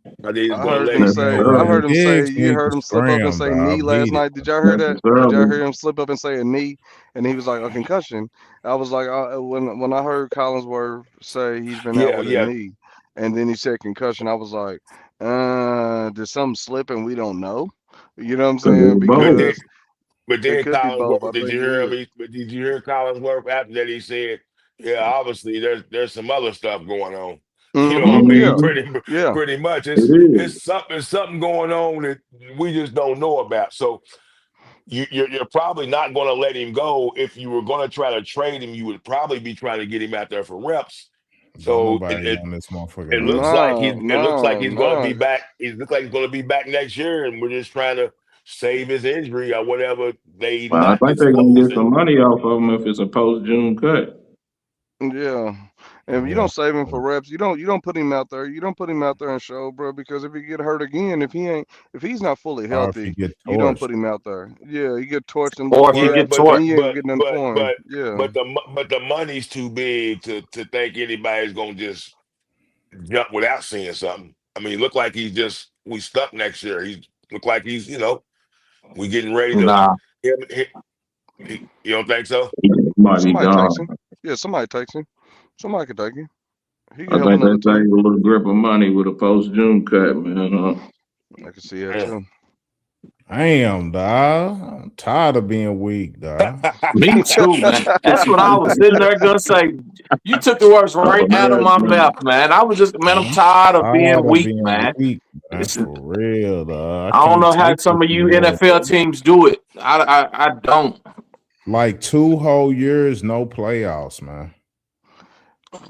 I think he's I gonna heard let them him say. go. I Man, heard him say. Diggs You need heard to him slip up and scram, say knee dog. last Beat it. night. Did y'all hear that? Did y'all Necessarily. hear him slip up and say a knee? And he was like a concussion. I was like, when I heard Collinsworth say he's been out Yeah, with a yeah. knee, and then he said concussion, I was like, did something slip and we don't know? You know what I'm Could be saying? But both. then, Because but it then could be both. Collinsworth, I did think you it hear him? is. But did you hear Collinsworth after that? He said, "Yeah, obviously there's some other stuff going on." You know what I mean? Yeah. Mm-hmm. Yeah. Pretty much, It is. it's something going on that we just don't know about. So you're probably not going to let him go. If you were going to try to trade him, you would probably be trying to get him out there for reps. Don't So nobody want this motherfucker it no looks more. like No, it looks like no, he's going to be no. back. It looks like he's going to be back next year, and we're just trying to save his injury or whatever they Well, I not think they're gonna get disclosing. some money off of him if it's a post June cut. Yeah. And if you Yeah. don't save him for reps, you don't put him out there. You don't put him out there and show, bro, because if he get hurt again, if he's not fully Or if he healthy, get you don't torched. put him out there. Yeah, you get torched and look Or if he worse, Yeah, get but then taught. you ain't gonna get nothing for him. Yeah. the money's too big to think anybody's going to just jump without seeing something. I mean, look like we stuck next year. He look like he's we getting ready to Nah, him. You don't think so? He might be Somebody takes gone. him. Yeah, somebody takes him. Somebody could take him. He I can help think another they team. save a little grip of money with a post June cut, man. I can see that Yeah. too. Damn, dog. I'm tired of being weak, dog. me too, man. That's what I was sitting there gonna say. You took the words Oh, right out of man, my mouth, man. I was just, man, I'm I'm tired of being tired of weak, being man. weak, man. It's, For real, dog. I I don't can't know how take this some of you anymore. NFL teams do it. I don't. Like 2 whole years, no playoffs, man.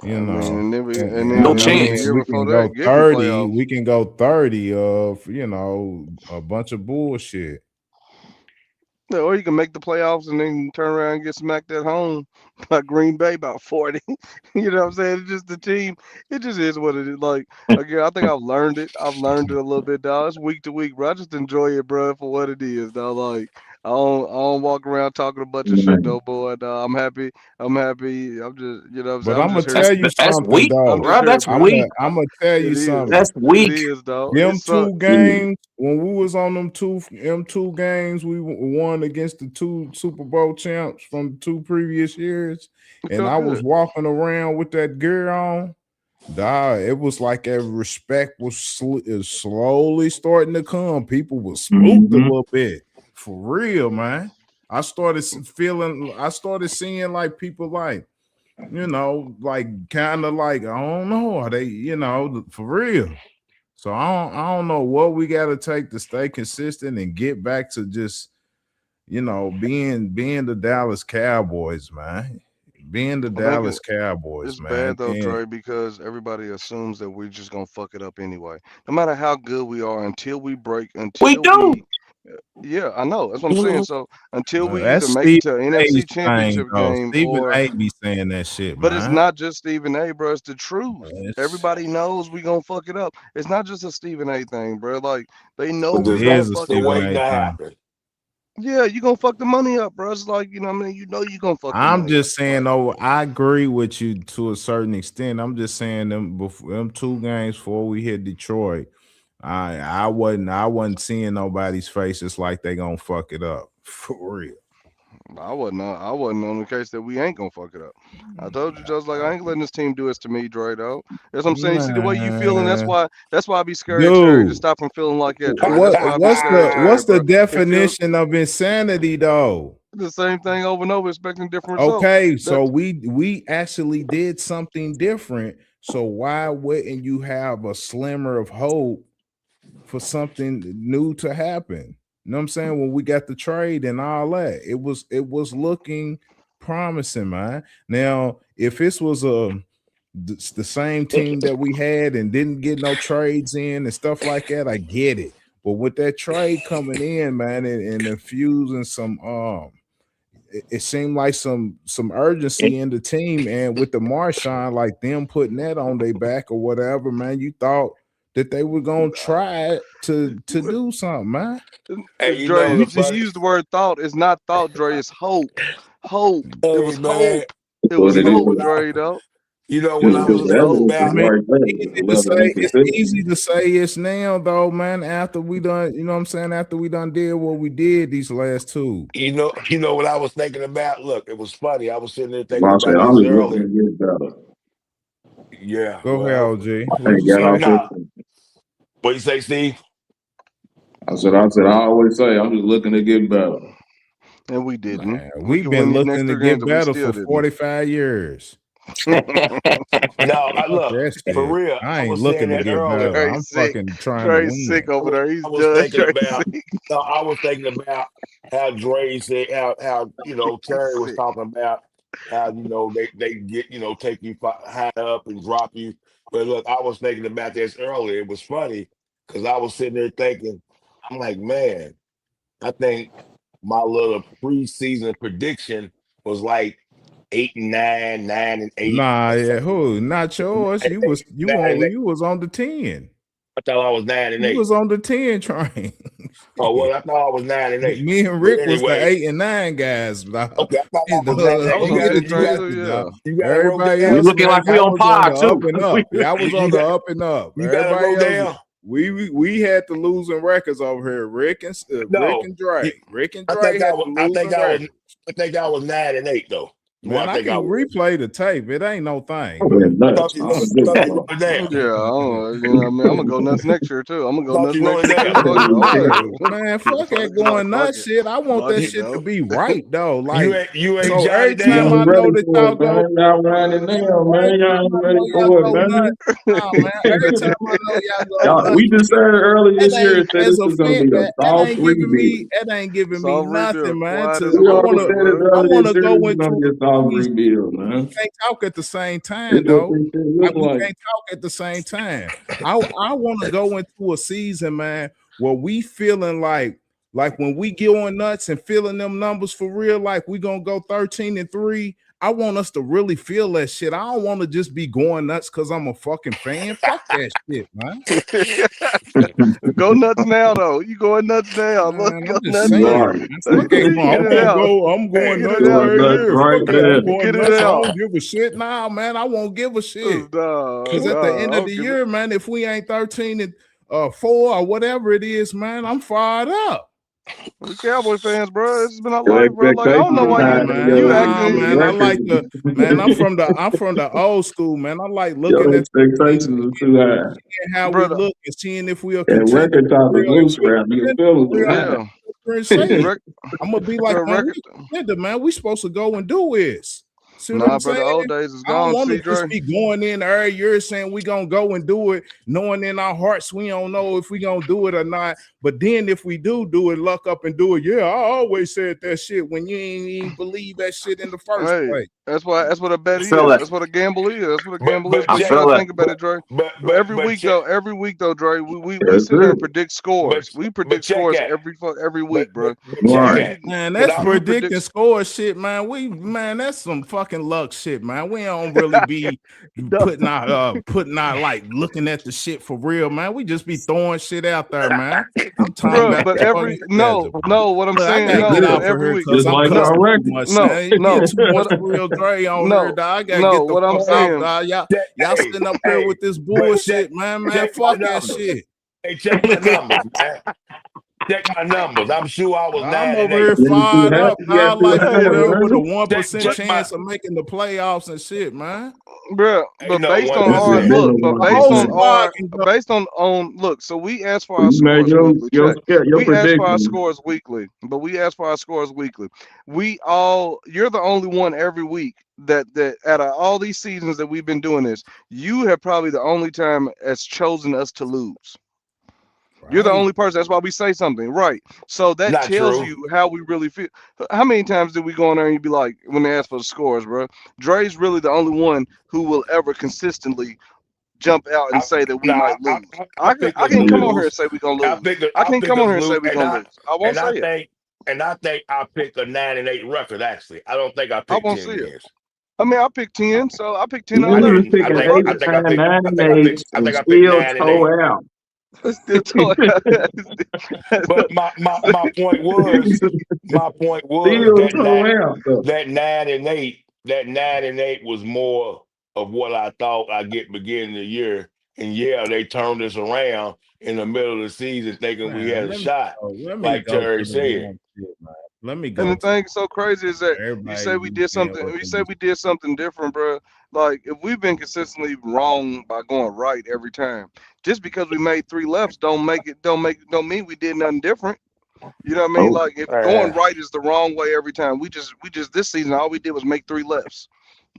You I mean, know, and then No I the mean, chance. year we before can that, go getting 30. playoffs. We can go 30 of a bunch of bullshit. Yeah, or you can make the playoffs and then turn around and get smacked at home by Green Bay about 40. You know what I'm saying? It's just the team. It just is what it is. Like, again, I think I've learned it. I've learned it a little bit, dog. It's week to week, bro. I just enjoy it, bro, for what it is, dog. Like, I don't walk around talking a bunch of shit, man. no boy, dog. I'm happy. I'm happy. I'm just, you know what I'm saying? But I'm I'm gonna just here. tell you That's something weak, I'm though. just bro. here. That's weak. I'm gonna tell you It is. something. That's It weak. is, dog. Them It's two Yeah. games, when we was on them two games, we won against the two Super Bowl champs from the two previous years, it and felt I was good. walking around with that gear on. Dog, it was like that respect was is slowly starting to come. People were spooked a Mm-hmm. little bit, for real, man. I started seeing like people like, like kind of like, I don't know, are they, for real. So I don't know what we got to take to stay consistent and get back to just being the Dallas Cowboys, man. Being the I think Dallas Cowboys, it's man. bad though, And Dre, because everybody assumes that we're just gonna fuck it up anyway. No matter how good we are, until we break, We until do. we, yeah, I know. That's what I'm saying. So until we either that's make it Stephen to an A's NFC thing, Championship though. game Stephen or, A. be saying that shit, but it's man. not just Stephen A, bro. It's the truth. It's, Everybody knows we gonna fuck it up. It's not just a Stephen A thing, bro. Like they know But we it just gonna is a fuck they're it Stephen up. waiting A. to thing. happen. Yeah, you gonna fuck the money up, bro. It's like, you know what I mean? You know you gonna fuck the I'm money up. just saying, Like, though, I agree with you to a certain extent. I'm just saying them two games before we hit Detroit. I wasn't seeing nobody's faces like they gonna fuck it up for real. I wasn't on the case that we ain't gonna fuck it up. I told you just like I ain't letting this team do this to me, Dre, though. That's what I'm saying. See the way you feeling, that's Man, why I be scared, Terry, to dude, stop from feeling like that, Dre. That's what why I be what's scared, the Terry, what's the bro. It feels definition of insanity, though? the same thing over and over, expecting different results. Okay, so That's we actually did something different. So why wouldn't you have a slimmer of hope for something new to happen? You know what I'm saying? When we got the trade and all that, it was looking promising, man. Now, if this was the same team that we had and didn't get no trades in and stuff like that, I get it. But with that trade coming in, man, and infusing some it seemed like some urgency in the team, and with the Marshawn, like them putting that on their back or whatever, man, you thought that they were gonna try to do something, man. Hey, you Dre. know the He funny. used the word thought. It's not thought, Dre. It's hope. Hope. It Hey was hope. man, It What was it you know hope, what is. I Dre. Though. You know, when I Just was because the thinking evidence I is about, mean, right there, easy the to level of say. It's inconsistency. easy to say it's now, though, man. After we done, you know what I'm saying. After we done did what we did these last two. you know what I was thinking about. Look, it was funny. I was sitting there thinking Well, I said, about I'm this just looking earlier. to get better. Yeah, Go ahead, well, OG. I What you ain't got say? off nah. it. What you say, Steve? I always say, I'm just looking to get better. And we didn't. Man, We we've could win been these next looking to 3 games, get and we better still for didn't. 45 years. No, Fuck look, that for shit. real. I I ain't was saying looking to that get better. earlier. Trey I'm sick. fucking trying to Trey sick win. over there. He's I was done. thinking Trey about. sick. No, I was thinking about how Dre said how He's Terry was sick. talking about how they get take you high up and drop you. But look, I was thinking about this earlier. It was funny because I was sitting there thinking, I'm like, man, I think my little preseason prediction was like 8-9, 9-8, Nah, or yeah, something. who? Not yours. Eight, eight, nine and eight. You was on the 10. I thought I was nine and You eight. was on the 10 train. Oh Shit. well, I thought I was 9-8. Me and But Rick was the anyway, 8 and 9 guys. Dog. okay, I thought I was nine and I eight. was You on the got 10 it. You train got too. Dog. Yeah. you got it wrote Everybody down. We else, looking man, like we y'all on was on par the up too. and up. Y'all was on You the got up and up. you got it Everybody wrote else, down. we had the losing records over here. Rick No, and you, Dre. Rick and Dre had the losing records. I think I was 9-8 though. Well, Man, I I think I can was. replay the tape. It ain't no thing, I went man. nuts. I I was thought you just wrote it down. Yeah, I don't know. You know what I mean? I'm gonna go nuts next year too. I'm gonna I go thought nuts you wrote next it year too. down. Fuck it. I don't care. Man, fuck Fuck that it. Like going fuck nuts it. shit. I want Fuck that it shit to though. be right though. You Like, ain't so jotted every it you time down. I ain't know ready that for y'all it, go, man. Y'all running now, every man. Y'all time ain't I ready know y'all for it, go nuts, man. nah, man. Every time I know y'all go Y'all, nuts, we just said earlier that this year ain't said this as a was gonna fan, be a man. soft rebuild. That ain't giving me Soft rebuild, nothing, man. quiet as To We ghost, already said it bro. I earlier want this to year. go This is into gonna be a a soft season. rebuild, man. Can't talk at the same This time what though. this shit look We like. can't talk at the same time. I want to go into a season, man, where we feeling like when we get on nuts and feeling them numbers for real, like we gonna go 13-3. I want us to really feel that shit. I don't want to just be going nuts because I'm a fucking fan. Fuck that shit, man. Go nuts now though. You going nuts now. Look, Man, go I'm just nuts saying, now. Right. man. Fuck ain't going. Get I'm it gonna out. go. I'm going Hey, Get it nuts out. Going right nuts here. right Fuck it. there. I'm going Get it nuts. I out. don't give a shit now, man. I won't give a shit. Nah, Because at the end nah. of the year, man, if we ain't 13-4 or whatever it is, man, I'm fired up. We Cowboy fans, bro. This has been our Your life, bro. Like I don't expectations know is why Nah, high. man. you Nah, acting. Your man. I record, like man. I'm from the old school, man. I like your looking at and expectations are too high. how we Brother. look and seeing if we'll And contend record for talk is real. If loose we'll scrap. Your contend for feelings real, are I high. Yeah, and say it. rec- I'm gonna be like, bro. man, we Record. a contender, man. We supposed to go and do this. See what Nah, I'm bro. The saying? old days is I don't gone. want to See, just Dre. be going in every year saying we gonna go and do it, knowing in our hearts we don't know if we gonna do it or not. But then if we do it, luck up and do it. Yeah, I always said that shit when you ain't even believe that shit in the first Hey, place. that's why. That's what a bet I feel is. it. That's what a gamble is. That's what a but gamble is. but I But you check gotta feel it. think about it, Dre. but check Every week though, Dre, we That's sit here and it. predict but scores. We but predict check scores at every week, bro. but You check Right. you at Man, because that's I you predicting predict. score shit, man. That's some fucking luck shit, man. We don't really be putting out like looking at the shit for real, man. We just be throwing shit out there, man. I'm talking Bro, about but the fucking every schedule. no, what I'm Look, I saying, gotta That's get but off it. of every here week, because Just I'm like no, our cussing too record. much, no, man. It getting no, too much what, real gray on here, no, dog. I gotta no, get the what I'm fuck off, saying, dog. check Y'all sitting up here with this but bullshit, man. Man, check my fuck that numbers. shit. Hey, check my numbers, man. Check my numbers. I'm sure I was I'm nine and over here eight. You ain't too fired up. happy. You got I to feel like hey, over better, here bro, with a man. 1% Check my chance of making the playoffs and shit, man. bro, ain't but no based one on That's a our percent. bigger look, but The one based whole on percent. squad our can go. based on look, so we ask for So our you made scores weekly. Check. your We ask for our prediction. scores weekly, but we ask for our scores weekly. You're the only one every week that out of all these seasons that we've been doing this, you have probably the only time has chosen us to lose. You're the Right. only person. That's why we say something, right? So that Not tells true. you how we really feel. How many times did we go in there and you be like, when they ask for the scores, bro? Dre's really the only one who will ever consistently jump out and I say that we nah, might lose. I picked I us to can Yeah. come on here and lose. say we're gonna lose. I I can picked come us on to here and say lose, we're gonna lose. I won't say it. and I think I picked a 9-8 record. Actually, I don't think I I picked won't 10 see it. wins. I mean, I picked 10, so I picked 10 Even or I he was 11. didn't. picking Fuck eight, it. nine, nine, and eights I and think I picked still 9-8. toe out. Let's still talk. But my point was Still that toe out though. that 9-8 was more. of what I thought I get beginning of the year. And yeah, they turned us around in the middle of the season thinking we Man, had a shot, let me like go to Terry the said. damn shit, man. Let me And go the to thing so crazy is that you everybody say we be did saying something. what We they said we did something different, bro. Like if we've been consistently wrong by going right every time, just because we made 3 lefts don't mean we did nothing different. You know what I mean? Oh, Like if going Man, right is the wrong way every time, we just this season all we did was make 3 lefts.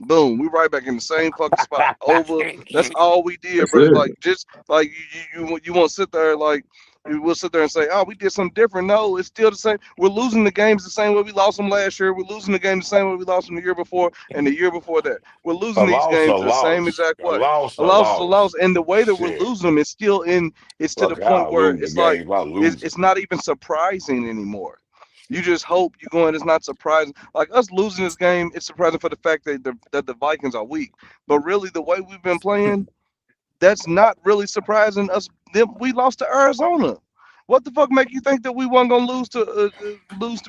Boom, we right back in the same fucking spot. Over. That's all we did, that's bro. it. Like just like you won't sit there like we'll sit there and say, oh, we did something different. No, it's still the same. We're losing the games the same way we lost them last year. We're losing the games the same way we lost them the year before and the year before that. We're a losing these loss, a games the same loss, exact a way. loss, A a loss is a loss, loss. and the way that we're Shit. losing them is still in. It's to the Look, point I'll where lose the it's like game. I'll lose it. it's not even surprising anymore. You just hope you go in. It's not surprising. Like us losing this game, it's surprising for the fact that the Vikings are weak. But really, the way we've been playing, that's not really surprising us. We lost to Arizona. What the fuck make you think that we weren't gonna lose to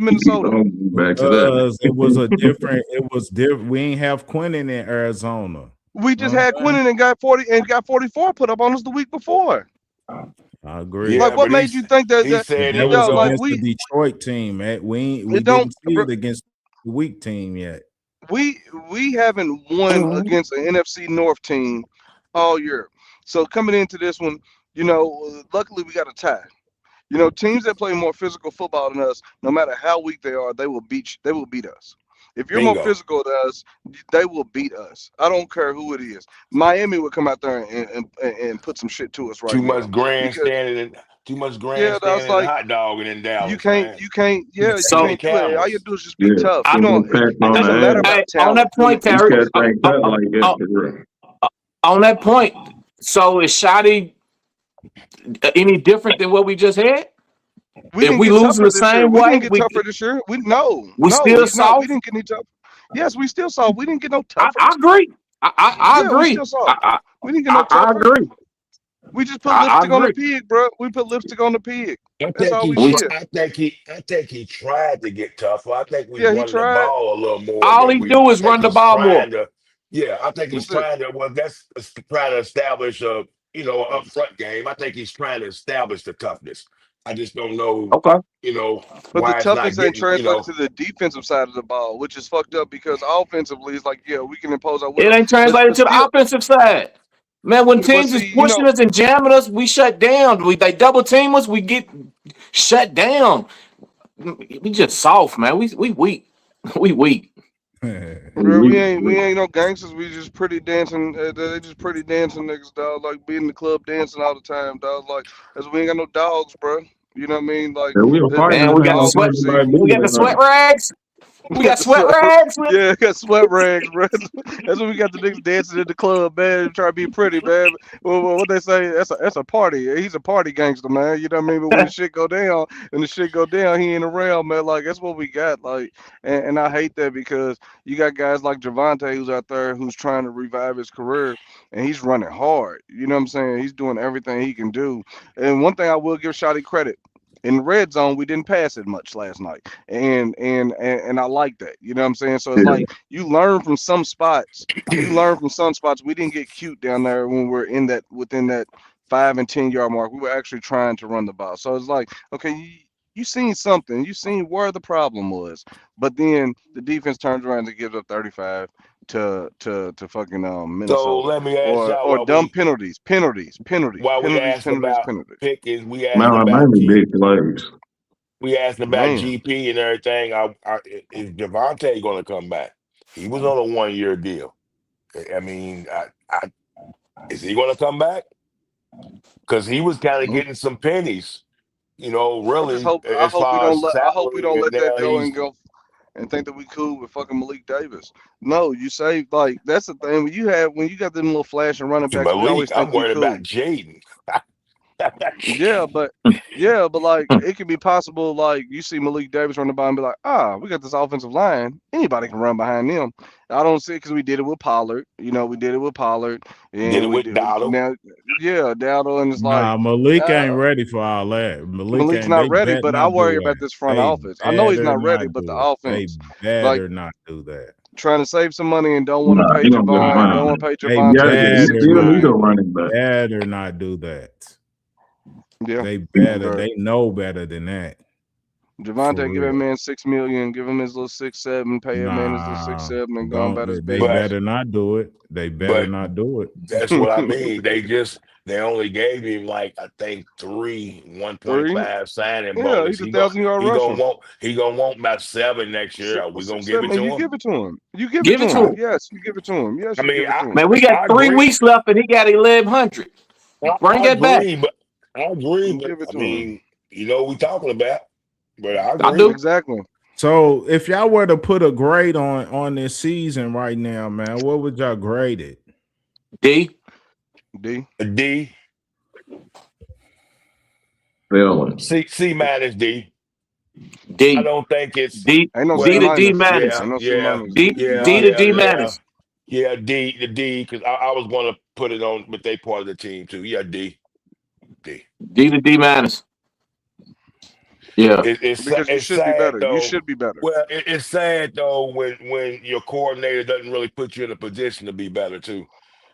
You keep Minnesota? on back to that. because it was a different. It was different. We ain't have Quentin in Arizona. You We know just what had I'm saying? Quinton and got 40 and got 44 put up on us the week before. I agree. Like, Yeah, what but made you think that he that said That he was was yo like going. against the Detroit team. We it don't didn't see it against the weak team yet. we we haven't won against an NFC North team all year. So coming into this one, luckily we got a tie. Teams that play more physical football than us, no matter how weak they are, they will beat us. If you're more Bingo. physical than us, they will beat us. I don't care who it is. Miami would come out there and put some shit to us right Too now. much Because grandstanding and too much yeah, that's grandstanding and like hot dogging in you Dallas, can't man. you Even the So can't do it. All you Cowboys. do is just be Yeah, tough. I, You too much don't pat it on the doesn't matter ass. hey, about on talent. that point, These Terry, cats ain't cut like that for real. on that point, so is Shotty any different than what we just had? We If didn't we get losing tougher the this year. same We way, didn't get tougher this year. we No, still he's not. We soft. didn't get any tougher. Yes, we still saw. We didn't get no tougher. I agree. I Yeah, we agree. still soft. We didn't get no I tougher. agree. We just put I lipstick on the agree. pig, bro. We put lipstick on the pig. I That's think all he. we We Try, did. I think he tried to get tougher. I think we Yeah, he running the tried. ball a little more all than he we. do I is think run the he's ball more. trying to. Yeah, I think he's That's it. trying to. Well, that's trying to establish a an upfront game. I think he's trying to establish the toughness. I just don't know Okay. But the why it's not toughness ain't getting. translated to the defensive side of the ball, which is fucked up because offensively, it's like, yeah, we can impose our It will, ain't but translated but to the still, offensive side. Man, when but teams is see, pushing us and jamming us, we shut down. They double team us, we get shut down. We just soft, man. We weak. We weak. bro, we We, ain't we ain't no gangsters. We just pretty dancing. They just pretty dancing niggas, dog. Like be in the club dancing all the time, dog. Like, as we ain't got no dogs, bro. You know what I mean? Like, we a this fighting Man, is we the got the town. dog sweat. Fight season. about We got the business. sweat rags. We We got got the sweat sweat, rags. yeah, got sweat rags, bro. That's when we got the niggas dancing in the club, man, trying to be pretty, man. What they say? That's a party. He's a party gangster, man. You know what I mean? But when the shit go down, he ain't around, man. Like that's what we got. Like, and I hate that because you got guys like Javante who's out there who's trying to revive his career, and he's running hard. You know what I'm saying? He's doing everything he can do. And one thing I will give Shotty credit. In the red zone, we didn't pass it much last night and I like that. You know what I'm saying? So it's Yeah. like you learn from some spots. You learn from some spots. We didn't get cute down there when we're within that 5 and 10 yard mark. We were actually trying to run the ball. So it's like, okay, you seen something. You seen where the problem was. But then the defense turns around and gives up 35 to fucking So Minnesota let me ask y'all or dumb while we asked about penalties. Pickens, Man, I mainly big plays. We asked about Man, GP and everything. Is Devontae going to come back? He was on a 1 year deal. I mean, is he going to come back? Because he was kind of getting some pennies, really I as hope we far don't as let salary, and that now go he's and think that we cool with fucking Malik Davis. No, you say like that's the thing when you got them little flashing running backs, we Malik. always think I'm we worried about cool. Jaden. Yeah, but like it could be possible like you see Malik Davis run the ball and be like, we got this offensive line. Anybody can run behind them. I don't see it because we did it with Pollard. We did it with Pollard Did it and we with do it Donald. now. Yeah, Dowdle and it's like Nah, Malik uh, ain't ready for all that. Malik Malik's ain't. not They ready, bet but I not worry do about that. this front They office. I know he's better not ready, not but the do it. They offense, like better not do that. trying to save some money and don't want to Nah, pay he gonna get Javon, don't Nah, want fined. to pay they Javante the You $6 still better need a million. running back. not do that. Yeah, They better. okay. They know better than that. For Javante, give that real. man $6 million, give him his little 6-7, pay that man his little Nah, 6-7, and go on don't. about his They But business. better not do it. They better but not do it. that's what I mean. They only gave him like I think 3 3? 1.5 signing Yeah, bonus. he's a 1,000-yard rusher. He gonna want about 7 next year. Are we gonna Six, give seven, it and to you him? give it to him. You give it Give to it to him. I, him. Yes, you give it to him. Yes, I you mean, give it to him. Man, we got I 3 weeks agree. left, and he got 1,100. Bring I it back. agree, but I agree, You but give it I to him. mean, you know what we talking about. But I I agree. do. Exactly. So, if y'all were to put a grade on this season right now, man, what would y'all grade it? D, D. A D, Failing. C minus D. I D, don't think it's D, Ain't no C D to well. D minus. minus. Ain't Yeah, no C yeah, minus. D, D D to minus. D minus. yeah. The D, because I was going to put it on, but they part of the team too. Yeah, D. D to D minus. Yeah. Because you It's should be sad better. You though. should be better. Well, it's sad though when your coordinator doesn't really put you in a position to be better too.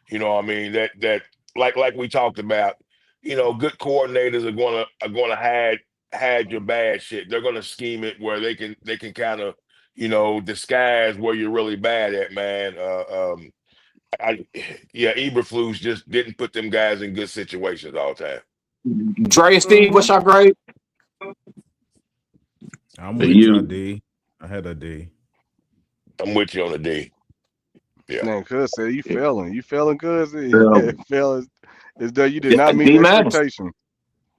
You know what I mean? That like we talked about, good coordinators are gonna hide your bad shit. They're gonna scheme it where they can kind of, disguise where you're really bad at, man. I yeah, Eberflus just didn't put them guys in good situations all the time. Dre and Steve, Hmm. what's your grade? I'm The with y'all, U. D. I had a D. I'm with you on the D. Yeah. Man, cuz said you failing. You failing, cuz? Yeah, Failing. failing. Is that you did not A meet D minus expectation.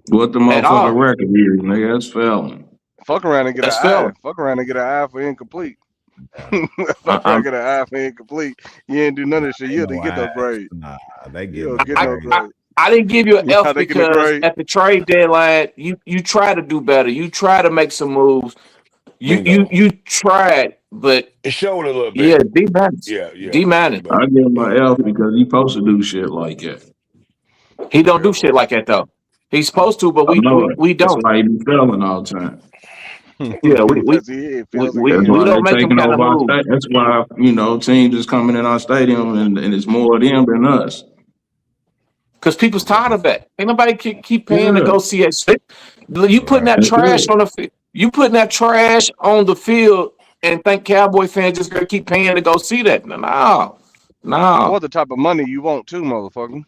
What the at motherfucker all. record is, nigga? That's failing. Fuck around and get an That's eye. failing. Fuck around and get an eye for incomplete. Yeah. Fuck around and I'm, get an eye for incomplete. You ain't do none of this shit. Ain't You no didn't get no eyes. grade. Nah, they You getting don't a get I, no grade. I, grade. I didn't give you an You F not taking a because grade. at the trade deadline, you try to do better. You try to make some moves. You you Bingo. you tried, but It showed a little yeah, bit. D minus. Yeah, yeah. D minus. But I give him yeah, an F because he supposed to do shit like that. He don't do yeah. shit like that though. He's supposed to, but I we know we, it. we That's don't. why he be failing all the time. Yeah, we we Because he we, feels we, That's again. we why they don't make them taking kind of over our moves state. That's why, teams is coming in our stadium and it's more of them than us. because people's tired of that. Ain't nobody keep paying to Yeah, go see it. You putting Right. that that's trash it. on the field. You putting that trash on the field and think Cowboy fans just gonna keep paying to go see that? No, For no, the type of money you want too, motherfucker.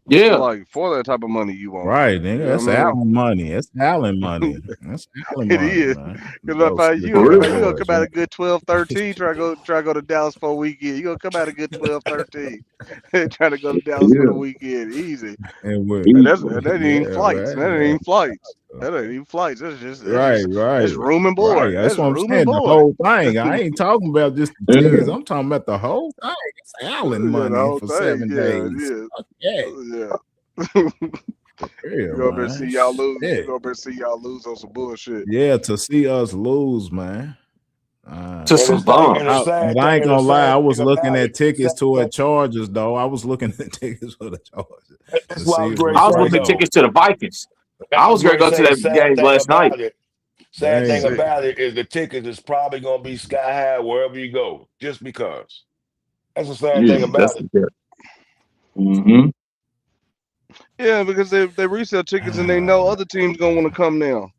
yeah. Like for that type of money you want. Right, You nigga. know That's what I mean? Allen money. That's Allen money. That's Allen It money, is. man. Because Go if I see the you For gonna real. you gonna Cowboys, come out right? a good 12-13, try to go to Dallas for a weekend. You gonna come out a good 12-13. Trying to go to Dallas for the Yeah. weekend. Easy. And we're And Easily. that ain't even yeah, flights. man. That ain't Yeah. even flights. That ain't even flights. Right, That's right, room and right. board. That's That's what I'm room and saying. The board. whole thing. I ain't talking about just the tickets. Yeah. I'm talking about the whole thing. It's Allen Yeah, the money whole for thing. 7 days. Fuck yeah, Yeah. for You real, gonna better man. see y'all lose. You Shit. gonna better see y'all lose on some bullshit. Yeah, to see us lose, man. To and the some thing and the bums. But sad I thing ain't and the gonna lie, sad I thing was looking about it, at tickets to a Chargers though. I was looking at tickets for the Chargers that's to what I see was if going we to I was say play looking at them. though. tickets to the Vikings. I I was was gonna going to go to say that sad game thing last night. about it. Sad thing Dang. See, about it is the tickets is probably going to be sky high wherever you go, just because. That's the sad Yeah. thing That's about it. Mm-hmm. yeah, because they resell tickets and they know other teams gonna want to come now.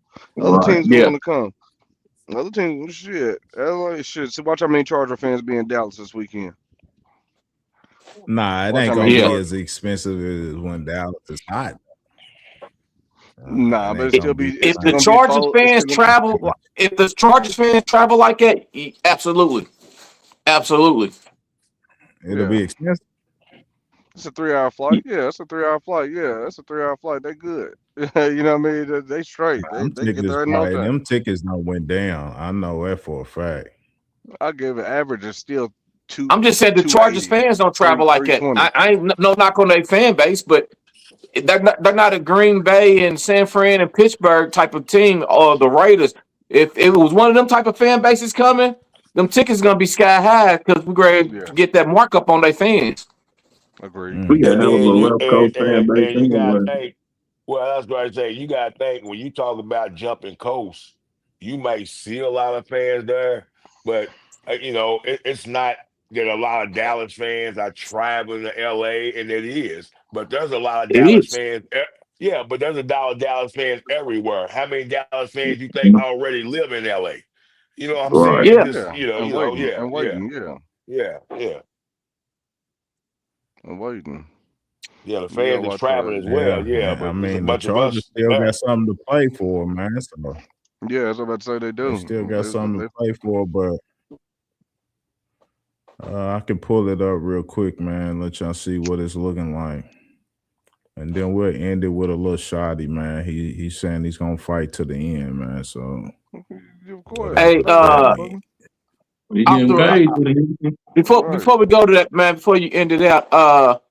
Other Right. teams gonna yeah. want to come. Other teams, shit. That's like shit. So watch how many Charger fans be in Dallas this weekend. Nah, it Watch ain't how gonna many Yeah. be Charger. as expensive as when Dallas is hot. Nah, It but ain't gonna be If it's still the gonna be a Chargers fold. It's fans still gonna be. travel, if the Chargers fans travel like that, absolutely, absolutely. it'll be Yeah, expensive. it's a 3 hour flight. Yeah, it's a 3 hour flight. Yeah, it's a 3 hour flight. They good. You know what I mean? They straight. They get there in no time. Them tickets don't went down. I know that for a fact. I give it average is still two I'm just saying the Chargers 280, fans don't travel like that. 320. I ain't no knock on their fan base, but they're not a Green Bay and San Fran and Pittsburgh type of team or the Raiders. If it was one of them type of fan bases coming, them tickets gonna be sky high because we're going Yeah, to get that markup on their fans. agreed. We got Mm. a And hell of a then left coast fan base you got anyway. to think, well, that's what I say. You got to think when you talk about jumping coast, you may see a lot of fans there, but it's not that a lot of Dallas fans are traveling to LA, and it is, but there's a lot of It Dallas is. fans. Yeah, but there's a lot of Dallas fans everywhere. How many Dallas fans you think already live in LA? You know what I'm saying? Right. It Yeah. just, Yeah, and yeah, yeah, yeah, yeah, yeah, and waiting. yeah. The You gotta fans is watch traveling as well, Yeah, yeah, I but it's a mean the bunch of Chargers us still got there. something to play for, man. So Yeah, that's what I'm about to say. They they do. still got something They to play for, but I can pull it up real quick, man. Let y'all see what it's looking like. And then we'll end it with a little shoddy, man. He's saying he's gonna fight to the end, man. So of course, whatever Hey, that's that right, means. brother. We off getting the paid for the Right. before we go to that, man, before you end it out,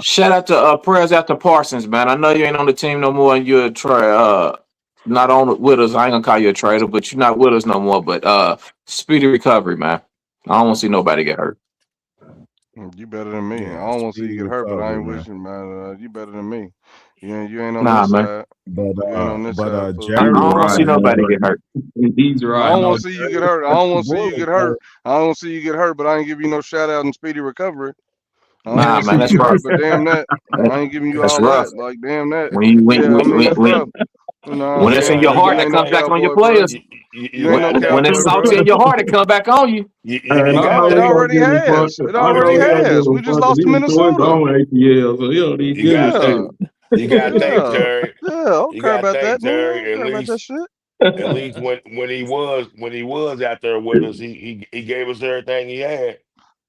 shout out to prayers out to Parsons, man. I know you ain't on the team no more, and you're a not on it with us. I ain't gonna call you a traitor, but you're not with us no more. But speedy recovery, man. I don't want to see nobody get hurt. You better than me. I Yeah, don't want to see speedy you get hurt, but I recovery, ain't man. wishing, man. You better than me. You ain't on Nah, this man. side. But You ain't on this side, fool. I Jerry don't want to see right. Rice, nobody get hurt. He's I right. don't want no to see you Jerry get hurt. I Rice don't the want to see you bullet, get man. hurt. I don't want to see you get hurt, but I ain't give you no shout out and speedy recovery. I don't Nah, want to see man, you that's get rough. hurt, but damn that. That- I ain't giving you That's all rough. that. Like, damn that. When you Yeah, I mean, that's when rough. You know what I'm when it's in saying? your Yeah, Because you heart, you that gotta ain't no comes back think on your cowboy, bro. players. you You ain't no gotta When think it's cowboy, salty bro. in your heart, it comes back on you. you I No, gotta know it he think gonna already give me has. fucked. It I you already know he gonna got give has. me We just fucked. lost to He tore his Minnesota. own ACL, so he don't need you to give me gotta Yeah. shit. you gotta think, Yeah. Terry. Yeah. I don't You care gotta about think, that, man. I Terry. don't care about that shit. At least when he was out there with us, he gave us everything he had.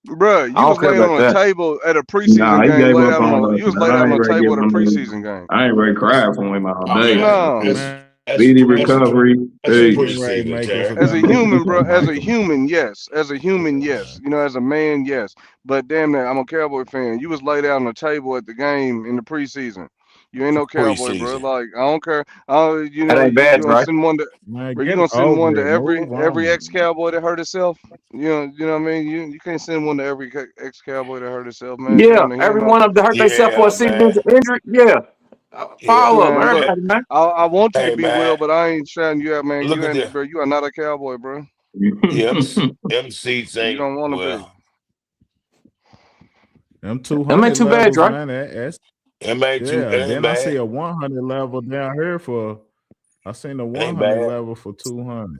Bruh, I you don't was care laying about on a that. table at a Nah, preseason he game, gave laid up out on on a us, you was man. laid out I on ain't a ready to table give at a him no. preseason game. I ain't ready to cry for him all Oh day. man, No. Speedy that's recovery. He Peace. getting ready to preseason, make us Terry. As a another human, bro, as a Michael. human, yes. As a human, yes. You know, as a man, yes. But damn that, I'm a Cowboy fan. You was laid out on the table at the game in the preseason. You ain't no Cowboy, bro. Preseason. Like I don't care. You That know, ain't you bad, gonna right? send one to, Man, bro. You get gonna it send one over to it. Move every on. ex Cowboy that hurt itself. You know what I mean. You can't send one to every ex Cowboy that hurt itself, man. Yeah, Damn, he ain't every no one of them hurt themselves for a Yeah, season man. injury. Yeah, Yeah. follow up, man. Look, everybody, man. I want you to Hey be man, well, but I ain't shouting you out, man. look You at ain't, the bro. You are not a Cowboy, bro. yeah, them seats You ain't don't want to be. well. Them That ain't 200 too bad, levels, right? man. That's Them ain't too. It yeah. ain't Then I see bad. a 100 level down here for. I seen a Ain't 100 bad. level for 200.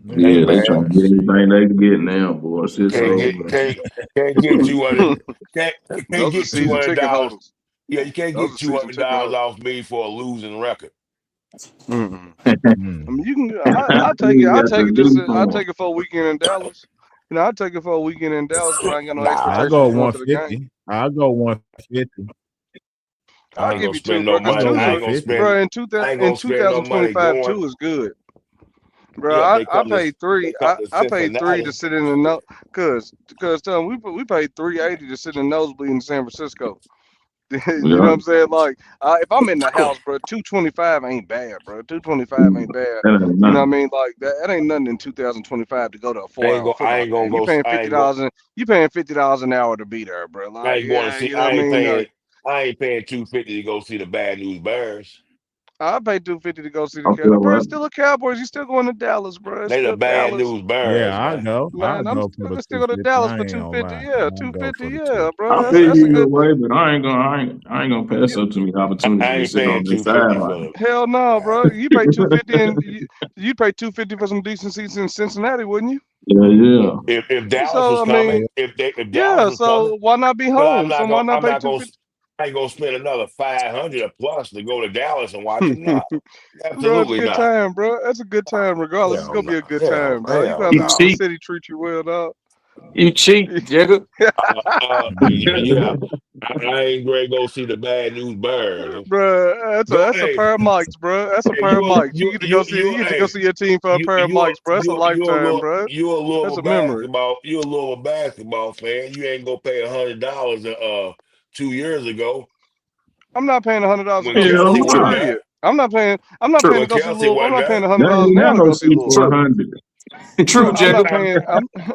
Yeah, Yeah, Ain't they that's bad. trying that to get shit. anything they can get now, boy. Shit's Can't over. get can't get 200. Can't can't Those are get two season hundred ticket dollars. holders. Yeah, you can't Those get are two season hundred ticket dollars holders. off me for a losing record. Mm-mm. I Mm. mean, you can. I take it. You I got take to it just. do I something. take it for a weekend in Dallas. You know, I take it for a weekend in Dallas because I ain't got no I Nah, go expectations going to the game. 150. I go 150. I I'll ain't give gonna you two, spend bro. no I Because money. go two, I ain't gonna 150. spend. bro. I ain't In gonna spend no money 2025, going. two is good, bro. Yeah, if I they paid three. come to I paid three to Cincinnati. sit in the no. Cause tell them we paid 380 to sit in the nosebleed in San Francisco. You know Yeah, what I'm saying? Like, if I'm in the house, bro, 225 ain't bad, bro. 225 ain't bad. that ain't You know what I nothing. mean? Like that ain't nothing in 2025 to go to a 4 hour I football ain't gonna game. go. You paying $50 an hour to be there, bro. I Like, ain't going to yeah, see. you know what I mean? Like, I ain't paying 250 to go see the Bad News Bears. I pay 250 to go see the I Cowboys, feel bro. right. It's still a Cowboys. You still going to Dallas, bro. It's They the still Bad Dallas. News Bears, Yeah, I man. go. I Man, I'm go for still the gonna still go to 250. Dallas I for ain't gonna 250. lie. Yeah, I go 250. for the Yeah, I bro. feel That's a you good. either way, but I ain't gonna pass up too many opportunities I to ain't sit paying on the 250 for sideline. the. Hell no, bro. You pay Uh, 250 and you pay 250 for some decent seats in Cincinnati, wouldn't you? Yeah, yeah. if Dallas was So I coming, mean, if Dallas yeah. was coming, So why not be but home? So why not I'm pay not gonna 250? I ain't gonna spend another 500 or plus to go to Dallas and watch them. No, Bro, it's a absolutely good not. time, bro. That's a good time, regardless. It's Hell gonna no, be a good hell, time, dog. You hell gonna You have the no. cheat. city treat you well, dog. You cheat, Jigga. Mm. Yeah, I ain't gonna go see the Bad News Bears. Bro, Go, that's a hey, pair of mics, bro. That's a hey, pair of mics. you, You get to go hey, see your team for a pair of mics, bro. That's a lifetime, bro. you a That's Louisville a memory. basketball, you a Louisville basketball fan. You ain't gonna pay $100 2 years ago I'm not paying $100 to when go see Kelsey Hell Louisville. wasn't True. no. there. Period. I'm not paying. I'm not paying True. to When go see Kelsey Louisville. I'm wasn't not paying there. They $100 ain't now got to no go see seats Louisville. True. for 100. True, I'm not Jigga. paying.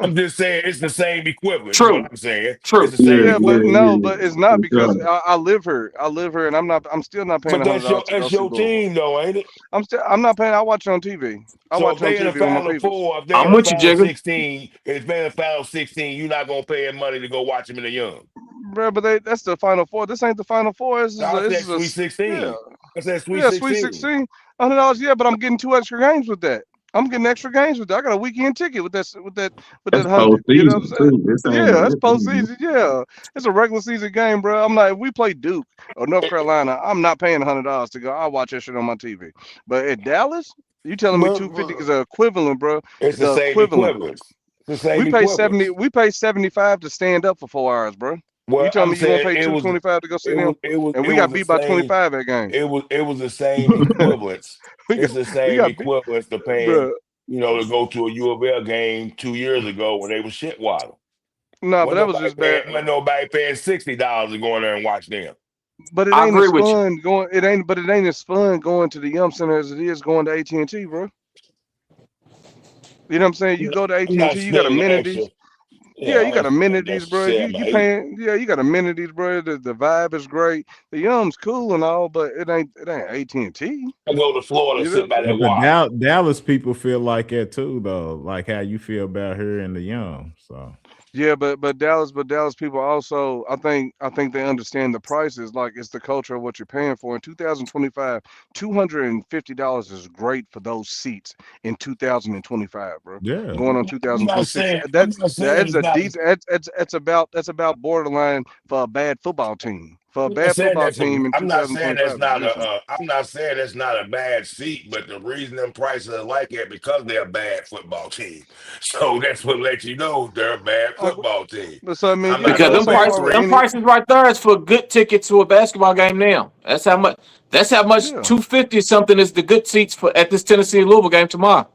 I'm just saying it's the same equivalent. Is what True. I'm saying. It's True. the same Yeah, Yeah, but equivalent. no, but it's not for because sure. I live here. I live here, and I'm still not paying But $100 to go that's see your Louisville. team though, ain't it? I'm not paying. I watch it on TV. I So watch if it on they in the TV with my final peoples. four, if they in I'm the with you, final Jigga. 16, if they in the final 16, you're not gonna pay him money to go watch him in the young. Bro, but that's the final four. This ain't the final four. I This said is a Sweet yeah. 16. I said Sweet Yeah, Sweet 16. 16, $100. Yeah, but I'm getting 2 extra games with that. I'm getting extra games with that. I got a weekend ticket with that That's 100. You know what I'm postseason saying? too. This ain't Yeah, that's this ain't postseason. Yeah, it's a regular season game, bro. I'm like, if we play Duke or North Carolina, I'm not paying $100 to go. I'll watch that shit on my TV. But at Dallas, you telling me But 250 is the equivalent, bro? it's the The same equivalent. equivalence. It's the same equivalence. We pay 75 to stand up for 4 hours, bro. You Well, telling I'm me you gonna saying pay 225 to go see them? And it we was got the beat by same 25 that game. it was the same equivalence. We got It's the we same got beat, equivalence to paying, bro. to go to a U of L game 2 years ago when they was shit water. Nah, but that was just bad. Wasn't nobody paying $60 to go in there and watch them. But it I ain't agree as with you. fun going. It ain't. But it ain't as fun going to the Yum Center as it is going to AT&T, bro. You know what I'm saying? You go to I'm AT&T, not you got spending extra. amenities. Yeah, Yeah, you I got ain't spending amenities, extra bro. You 7 or 8. paying. Yeah, you got amenities, bro. The vibe is great. The Yum's cool and all, but it ain't AT&T. I go to Florida, You know what sit I'm by saying? that But the water. Dallas people feel like that too, though. Like how you feel about her and the young. So Yeah, but Dallas people also, I think they understand the prices. Like it's the culture of what you're paying for. In 2025, $250 is great for those seats in 2025, bro. yeah. Going on I'm not 2026, saying I'm that's not saying that's it's a not decent. That's about borderline for a bad football team. For a I'm not bad saying football that's team in I'm not saying that's 2025 is not decent. I'm not saying that's not a bad seat, but the reason them prices are like that because they're a bad football team. So that's what lets you know they're a bad Uh, football team. but so I mean, I'm yeah, not Because bro. gonna So pay for them any, prices right there is for a good ticket to a basketball game now. That's how much yeah. 250 something is the good seats for at this Tennessee Louisville game tomorrow.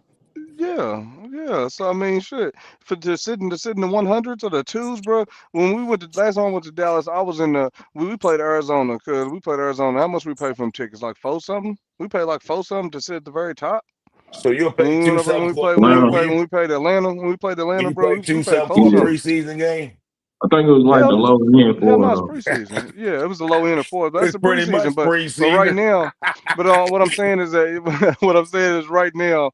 Yeah, yeah. So I mean, shit. For to sit in the 100s or the twos, bro. When we went to last time I went to Dallas, I was in the we played Arizona because we played Arizona. How much we pay for them tickets? Like four something. We paid like four something to sit at the very top. so you'll pay When we two went over something for Atlanta. when we played Atlanta will you bro, pay we two paid something four for a Yeah. something. preseason game? I think it was like the Hell, low end hell no, for it's preseason. Yeah, it was the low end of four. That's It's the pretty preseason. much But right preseason. now, what I'm saying is that what I'm saying is right now,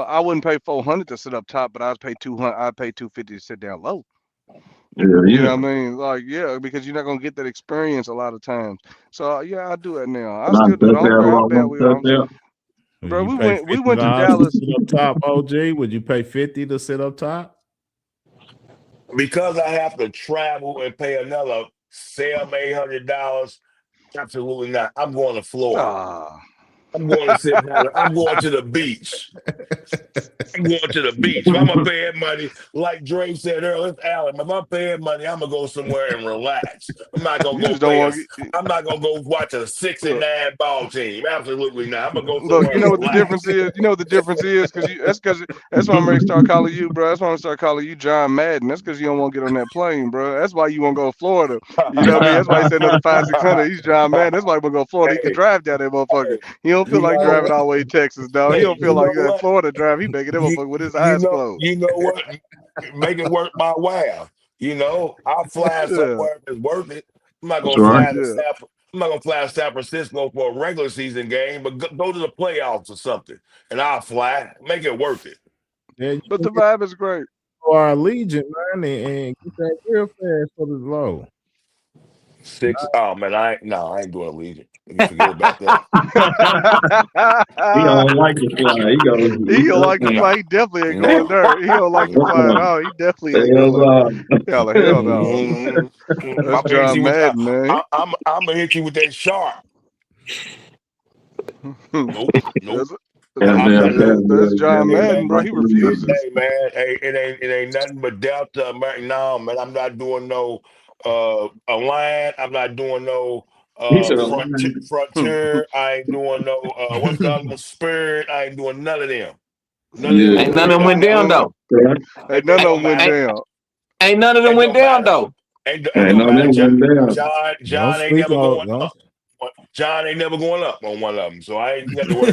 I wouldn't pay 400 to sit up top, but I'd pay 200. I'd pay 250 to sit down low. yeah, You yeah. know what I mean? Like, yeah, because you're not gonna get that experience a lot of times. So yeah, I do that now. I And I still do it. I touch don't out care how what I bad want we to are, touch out. Would bro. you We pay went we fifty went to dollars to Dallas. sit up top, OG? Would you pay 50 to sit up top? Because I have to travel and pay another $700-800. Absolutely not. I'm going to Florida. Ah, I'm going to sit down. I'm going to the beach. I'm going to the beach. If I'm gonna pay that money, like Dre said earlier, it's Allen. If I'm paying money, I'm gonna go somewhere and relax. I'm not gonna you go just don't play a. want to. I'm not gonna go watch a 6-9 Look, ball team. Absolutely not. I'm gonna go look. somewhere You and know what the relax. difference is? You know what the difference is? Because that's why I'm ready to start calling you, bro. That's why I'm gonna start calling you John Madden. That's because you don't want to get on that plane, bro. That's why you want to go to Florida. You know what I mean? That's why he said another 500-600. He's John Madden. That's why he want to go to Florida. He can Hey, drive down that motherfucker. hey, He don't feel you like know driving what? all the way to Texas, dog. He Hey, don't feel you like know what? Florida drive. He making that You motherfucker with his eyes closed. you know what? Make it worth my while. I'll fly Yeah, somewhere if it's worth it. I'm not That's gonna right. fly to yeah. San. I'm not gonna fly to San Francisco for a regular season game, but go to the playoffs or something, and I'll fly. Make it worth it. Yeah, you But can the get vibe is great. to our Legion, man, and get that real fast for the low. Six. Oh man, I ain't doing Allegiant. You can forget about that. He don't like to fly. He goes, He don't like to No, fly. He definitely ain't going no. there. He don't like to fly at all. He definitely ain't going. Hell no. Mhm. That's I'm gonna hit John you with. Madden, man. I'm gonna hit you with that sharp. Nope, nope. that's I'm Goddamn not. bad that's boy, John Hey goddamn man, Madden, bro. like He Louisiana. refuses. hey man, hey, it ain't nothing but Delta American. No man, I'm not doing no a line. I'm not doing no He said, Hmm. frontier. I ain't doing no what's the other one? Spirit. I ain't doing none of them. None of them yeah, Ain't none of trips. them went down though. correct. Hey, none It of don't them went matter. Ain't, down. ain't none of them It went don't down matter. though. It And don't no, matter. them went down. John Don't ain't sleep never on going don't up. John ain't never going up on one of them, so I ain't got to worry.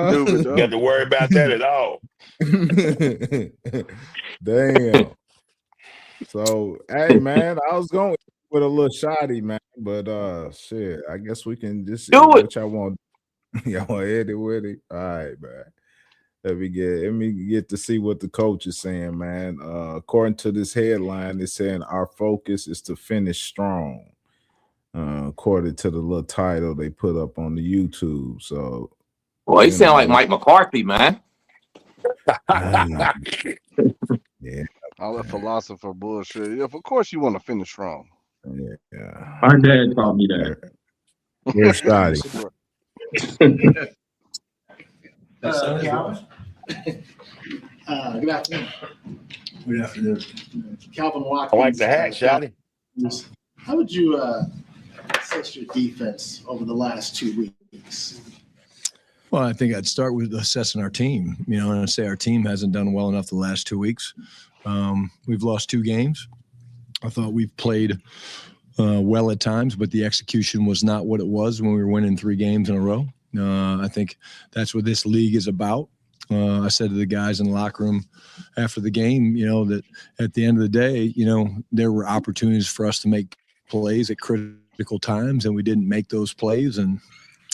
Stupid, Got to worry about that at all. Damn. So, hey, man, I was going with a little shoddy, man, but shit, I guess we can just Do it. what y'all want. Y'all want to hit it with it? All right, man. Let me get to see what the coach is saying, man. According to this headline, it's saying our focus is to finish strong. According to the little title they put up on the YouTube. So, Well, he sound like Mike McCarthy, man. Yeah. All that philosopher bullshit. Yeah, of course you want to finish strong. Yeah. My dad taught me that. Here's Scotty. Good afternoon. Good afternoon. Calvin Watkins. I like the hat, Shotty. How would you assess your defense over the last 2 weeks? Well, I think I'd start with assessing our team. You know, and I'd say our team hasn't done well enough the last 2 weeks. We've lost 2 games. I thought we've played well at times, but the execution was not what it was when we were winning 3 games in a row. I think that's what this league is about. I said to the guys in the locker room after the game, you know, that at the end of the day, you know, there were opportunities for us to make plays at critical times, and we didn't make those plays. And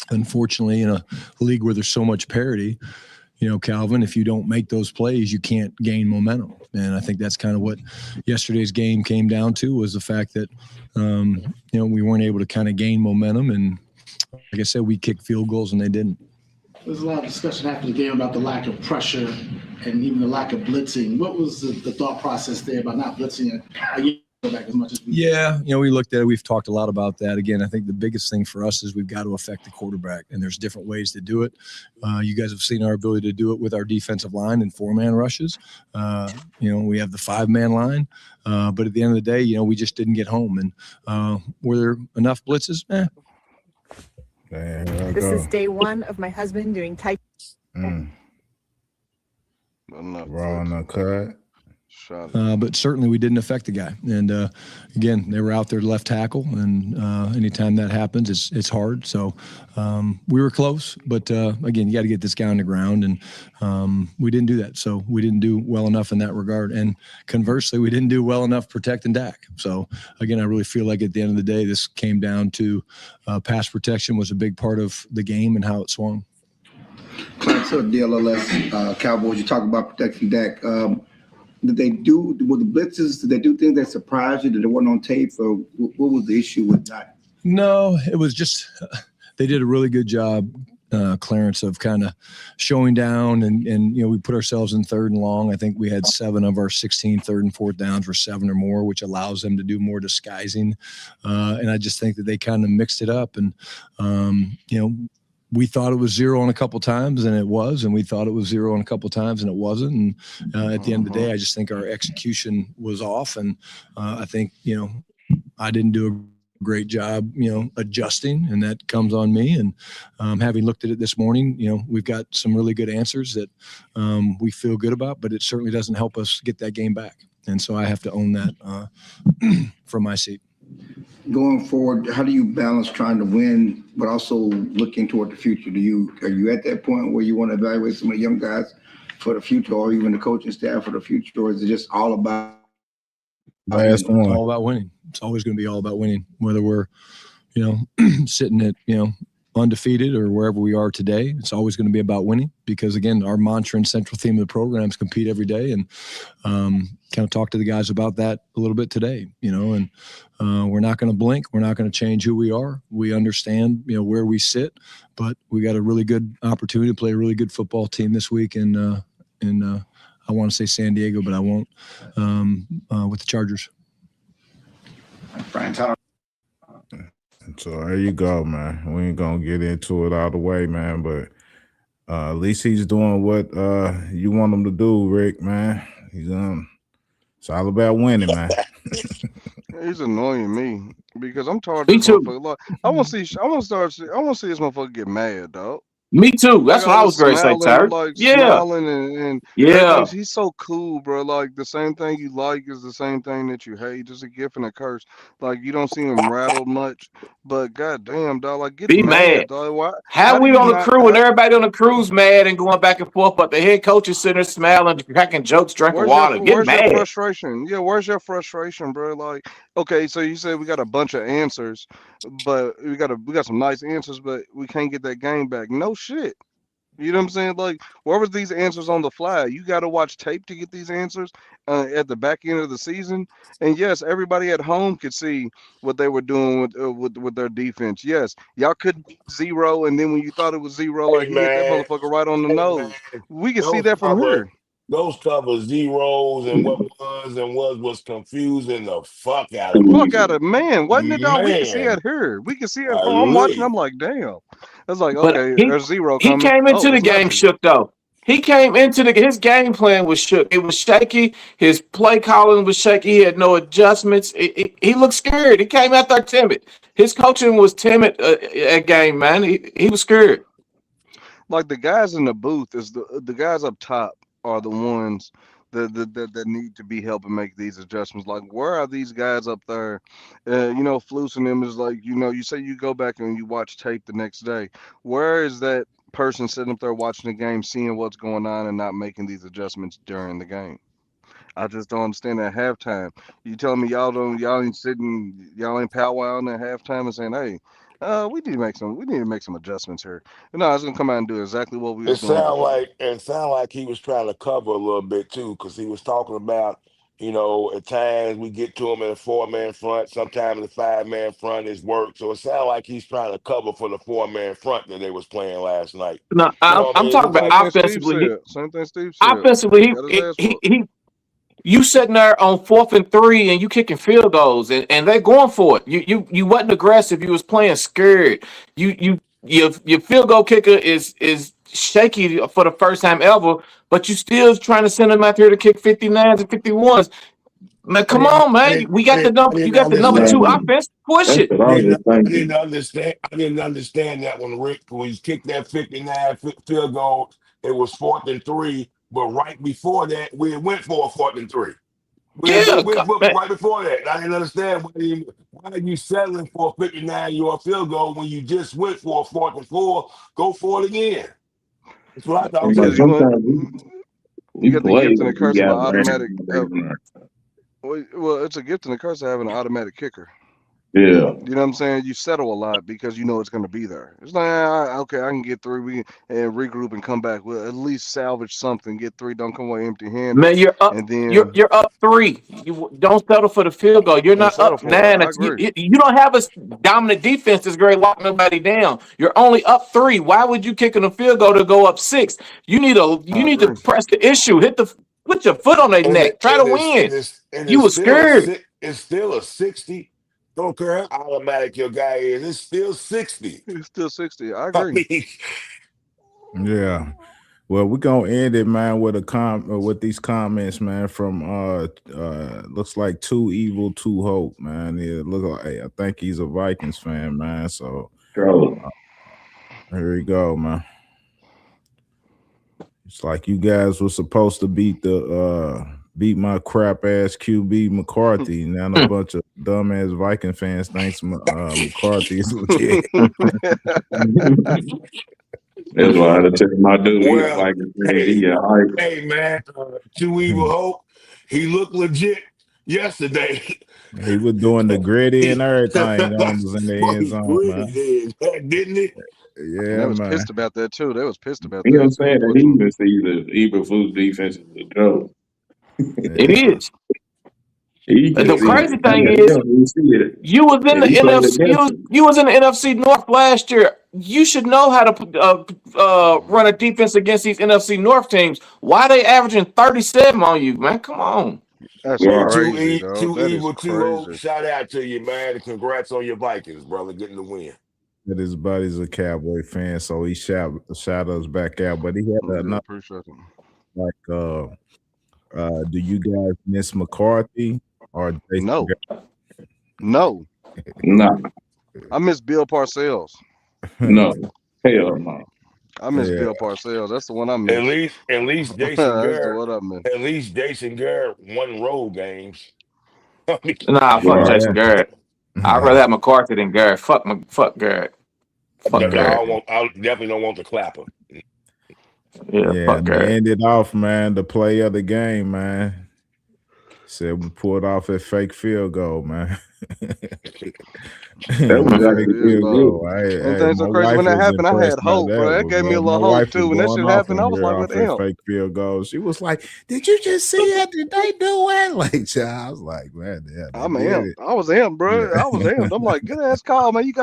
unfortunately, in a league where there's so much parity, you know, Calvin, if you don't make those plays, you can't gain momentum. And I think that's kind of what yesterday's game came down to, was the fact that, you know, we weren't able to kind of gain momentum. And like I said, we kicked field goals and they didn't. There's a lot of discussion after the game about the lack of pressure and even the lack of blitzing. What was the thought process there about not blitzing a quarterback as much as we did? Yeah, you know, we looked at it. We've talked a lot about that. Again, I think the biggest thing for us is we've got to affect the quarterback, and there's different ways to do it. You guys have seen our ability to do it with our defensive line and 4-man rushes. You know, we have the 5-man line, but at the end of the day, you know, we just didn't get home. And were there enough blitzes? This is day 1 of my husband doing type. Raw on the cut. But certainly we didn't affect the guy. And again, they were out there left tackle, and anytime that happens, it's hard. So we were close, but again, you got to get this guy on the ground, and we didn't do that. So we didn't do well enough in that regard. And conversely, we didn't do well enough protecting Dak. So again, I really feel like at the end of the day, this came down to pass protection was a big part of the game and how it swung. So DLLS Cowboys, you talk about protecting Dak. Did they do with the blitzes? Did they do things that surprised you that they weren't on tape, or what was the issue with that? No, it was just they did a really good job, Clarence, of kind of showing down, and you know, we put ourselves in 3rd and long. I think we had 7 of our 16 3rd and 4th downs were 7 or more, which allows them to do more disguising. And I just think that they kind of mixed it up, and you know, we thought it was 0 on a couple times, and it was, and we thought it was 0 on a couple times, and it wasn't. And at the end of the day, I just think our execution was off, and I think, you know, I didn't do a great job, you know, adjusting, and that comes on me. And having looked at it this morning, you know, we've got some really good answers that we feel good about, but it certainly doesn't help us get that game back. And so I have to own that from my seat. Going forward, how do you balance trying to win, but also looking toward the future? Are you at that point where you want to evaluate some of the young guys for the future, or even the coaching staff for the future, or is it just all about? It's all about winning. It's always going to be all about winning, whether we're, you know, sitting at, you know, undefeated or wherever we are today. It's always going to be about winning, because again, our mantra and central theme of the program is compete every day, and kind of talk to the guys about that a little bit today, you know, and we're not going to blink. We're not going to change who we are. We understand, you know, where we sit, but we got a really good opportunity to play a really good football team this week in I want to say San Diego, but I won't, with the Chargers. Brian Tyler. So there you go, man. We ain't gonna get into it all the way, man, but at least he's doing what you want him to do, Rick, man. It's all about winning, man. He's annoying me because I'm tired of Me this too. motherfucker. Look, I want to see this motherfucker get mad, dog. Me too. Like That's what all I this was going to say, smiling, Tyler. like Yeah, smiling and everything. yeah. He's so cool, bro. Like the same thing you like is the same thing that you hate. Just a gift and a curse. Like you don't see him rattled much, but goddamn, dog, like gets Be mad. mad, dog. Why? How How do we you on the not? crew and everybody on the crew's mad and going back and forth, but the head coach is sitting there smiling, cracking jokes, drinking water. Get Where's your mad. frustration? Yeah, where's your frustration, bro? Like, okay, so you said we got a bunch of answers, but we got some nice answers, but we can't get that game back. No shit. You know what I'm saying? Like, where was these answers on the fly? You got to watch tape to get these answers at the back end of the season. And yes, everybody at home could see what they were doing with their defense. Yes, y'all could beat zero, and then when you thought it was zero, like Hey he hit that man, motherfucker right on the hey nose. man, We can see those that from cover here. those cover zeros and what was confusing the fuck out of me. Fuck out of man, wasn't it dog? We can see Man, it here. We can see it I from I'm watching. really I'm like, damn. It's like, But okay, he there's zero he coming. came Oh, into the it's game nothing. shook though. He came into his game plan was shook. It was shaky. His play calling was shaky. He had no adjustments. He looked scared. He came out there timid. His coaching was timid at game, man. He was scared. Like the guys in the booth is the guys up top are the ones that need to be helping make these adjustments. Like where are these guys up there? Flus and them is like, you say you go back and you watch tape the next day. Where is that person sitting up there watching the game, seeing what's going on and not making these adjustments during the game? I just don't understand at halftime. You telling me y'all ain't sitting, y'all ain't powwowing at halftime and saying, hey, we need to make some adjustments here. No, I was gonna come out and do exactly what we it was doing sound before. like it sound like he was trying to cover a little bit too, because he was talking about, at times we get to him in a 4-man front, sometimes the 5-man front is work. So it sounds like he's trying to cover for the 4-man front that they was playing last night. No, You know what I I'm mean? It talking looked about like offensively. Same thing Steve said. Offensively, Got his ass whooped. you sitting there on 4th and 3 and you kicking field goals and they're going for it. You wasn't aggressive. You was playing scared. Your field goal kicker is shaky for the first time ever, but you still trying to send him out here to kick 59s and 51s. Man, I come didn't, on, I man. didn't, We I got the didn't, I number. You didn't got the number understand. two Right. offense. Push That's it. what I was just I didn't thinking. understand. I didn't understand that when Rick when he kicked that 59 field goal, it was 4th and 3. But right before that, we went for a 4th and 3. Yeah, man. Right before that. I didn't understand why are you settling for a 59-yard field goal when you just went for a 4th and 4? Go for it again. That's what I thought Because Because too. sometimes you we got the play gift and the like we curse of an got automatic. brains. Well, it's a gift and a curse of having an automatic kicker. Yeah. You know what I'm saying? You settle a lot because you know it's going to be there. It's like, okay, I can get three, and regroup and come back. Well, at least salvage something. Get three. Don't come away empty-handed. Man, you're up. And then You're up 3. You don't settle for the field goal. You're don't not settle up for it. 9. I agree. You don't have a dominant defense that's great lock nobody down. You're only up 3. Why would you kick in a field goal to go up 6? You I need to agree. press the issue. Put your foot on their And neck. it Try to and it's win. and it's and You it's were still scared. it's still a 60. Don't care how automatic your guy is, it's still 60. It's still 60. I I agree. mean, Yeah. Well, we're gonna end it, man, with with these comments, man, from looks like Too Evil, Too Hope, man. Yeah, look like I think he's a Vikings fan, man. So Charlie. here we go, man. It's like you guys were supposed to beat my crap ass QB McCarthy. Now a bunch of dumbass Viking fans thinks McCarthy is legit. That's why I had to tell my dude. He was well, like, hey, he got hype. hey man, Too Evil Hope, he looked legit yesterday. He was doing the gritty and everything on That's was in the what end he zone, really man. did, didn't he? And they Yeah, was man. pissed about that too. They was pissed about You know what that, I'm saying? And he unfortunately. even sees the Eberflus defense as a joke. It Yeah. is. He can The see crazy it. thing He is, don't even see it. you was in And the he played NFC. against him. You was in the NFC North last year. You should know how to run a defense against these NFC North teams. Why they averaging 37 on you, man? Come on. That's Hey, Right. crazy, dog. Too That is Evil, Too Hope, crazy. shout out to you, man. And congrats on your Vikings, brother, getting the win. That his buddy's a Cowboy fan, so he shout us back out. But he had Yeah, another appreciate it. like do you guys miss McCarthy or Jason? No, no. Nah, I miss Bill Parcells. no. Hell no. I miss Yeah, Bill Parcells. That's the one I miss. At least Jason That's the Garrett. one I miss. At least Jason Garrett won road games. I mean, Nah, fuck Right. Jason Garrett. I'd rather have McCarthy than Garrett. Fuck Garrett. Fuck yeah. Garrett. I definitely don't want the clapper. Yeah, Yeah, fuck and to Garrett. end it off, man, the play of the game, man. Said we pulled off a fake field goal, man. That was The Yeah, fake actually yeah, pretty field bro. good. goal. And Hey, things my so crazy. wife When that was happened, I had impressed by hope, bro. that That one, gave me a man. little My hope wife was too. When that going shit off happened, I in was here like, off what the that hell? fake field goal. She was like, "Did you just see it? Did they do it?" Like, child, I was like, "Man, yeah, they I'm did amped. I was amped, bro. I was amped. I'm like, good ass call, man. You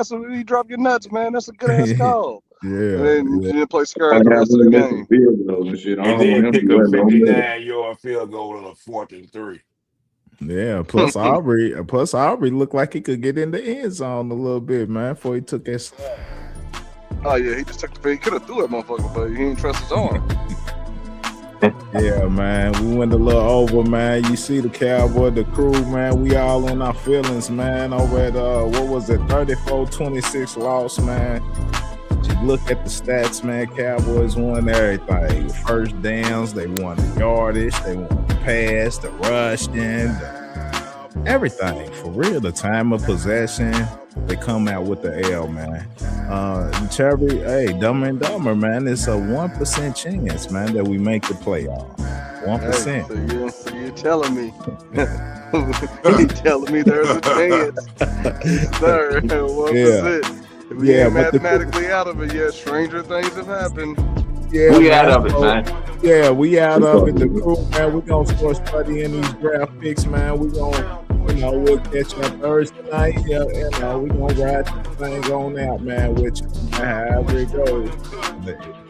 drop your nuts, man. That's a good ass it." call. And Yeah, then yeah, you didn't play I scared the have rest of the him missing game. field goals and shit. I And don't want then him to kick do a that no more. 59-yard field goal on a 4th and 3. yeah. Plus Aubrey looked like he could get in the end zone a little bit, man, before he took that slap. Oh yeah, he just took the bait. He could have threw that motherfucker, but he didn't trust his arm. Yeah, man. We went a little over, man. You see the Cowboy, the crew, man. We all in our feelings, man. Over at what was it, 34-26 loss, man. You look at the stats, man. Cowboys won everything. First downs, they won the yardage, they won the pass, the rushing, everything. For real, the time of possession, they come out with the L, man. Cherry, hey, Dumber and Dumber, man. It's a 1% chance, man, that we make the playoff. 1%. Hey, so you're telling me. You're telling me there's a chance. Yes, sir. 1%. If we ain't mathematically out of it yet, stranger things have happened. Yeah, We man. out of it, man. Yeah, we out of it. The crew, man, we're going to start studying these draft picks, man. We're going to, we'll catch up Thursday night. Yeah, we're going to ride this thing on out, man, which, however it goes.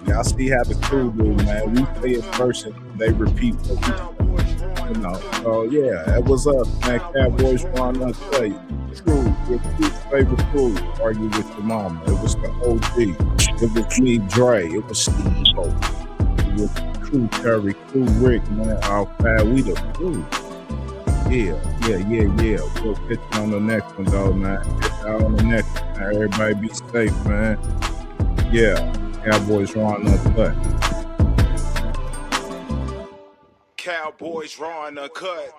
Y'all see how the crew do, man. We play it first and they repeat what we say. So, yeah, that was us, man. Cowboys run us play. Crew, your favorite crew, argue with your mama. It was the OG. It was me, Dre. It was Steve. It was Crew Terry, Crew Rick, man. All five, we the crew. Yeah. We'll catch you on the next one, though, man. Catch you on the next one, man. Everybody be safe, man. Yeah, Cowboys run us cut. Cowboys raw in the cut.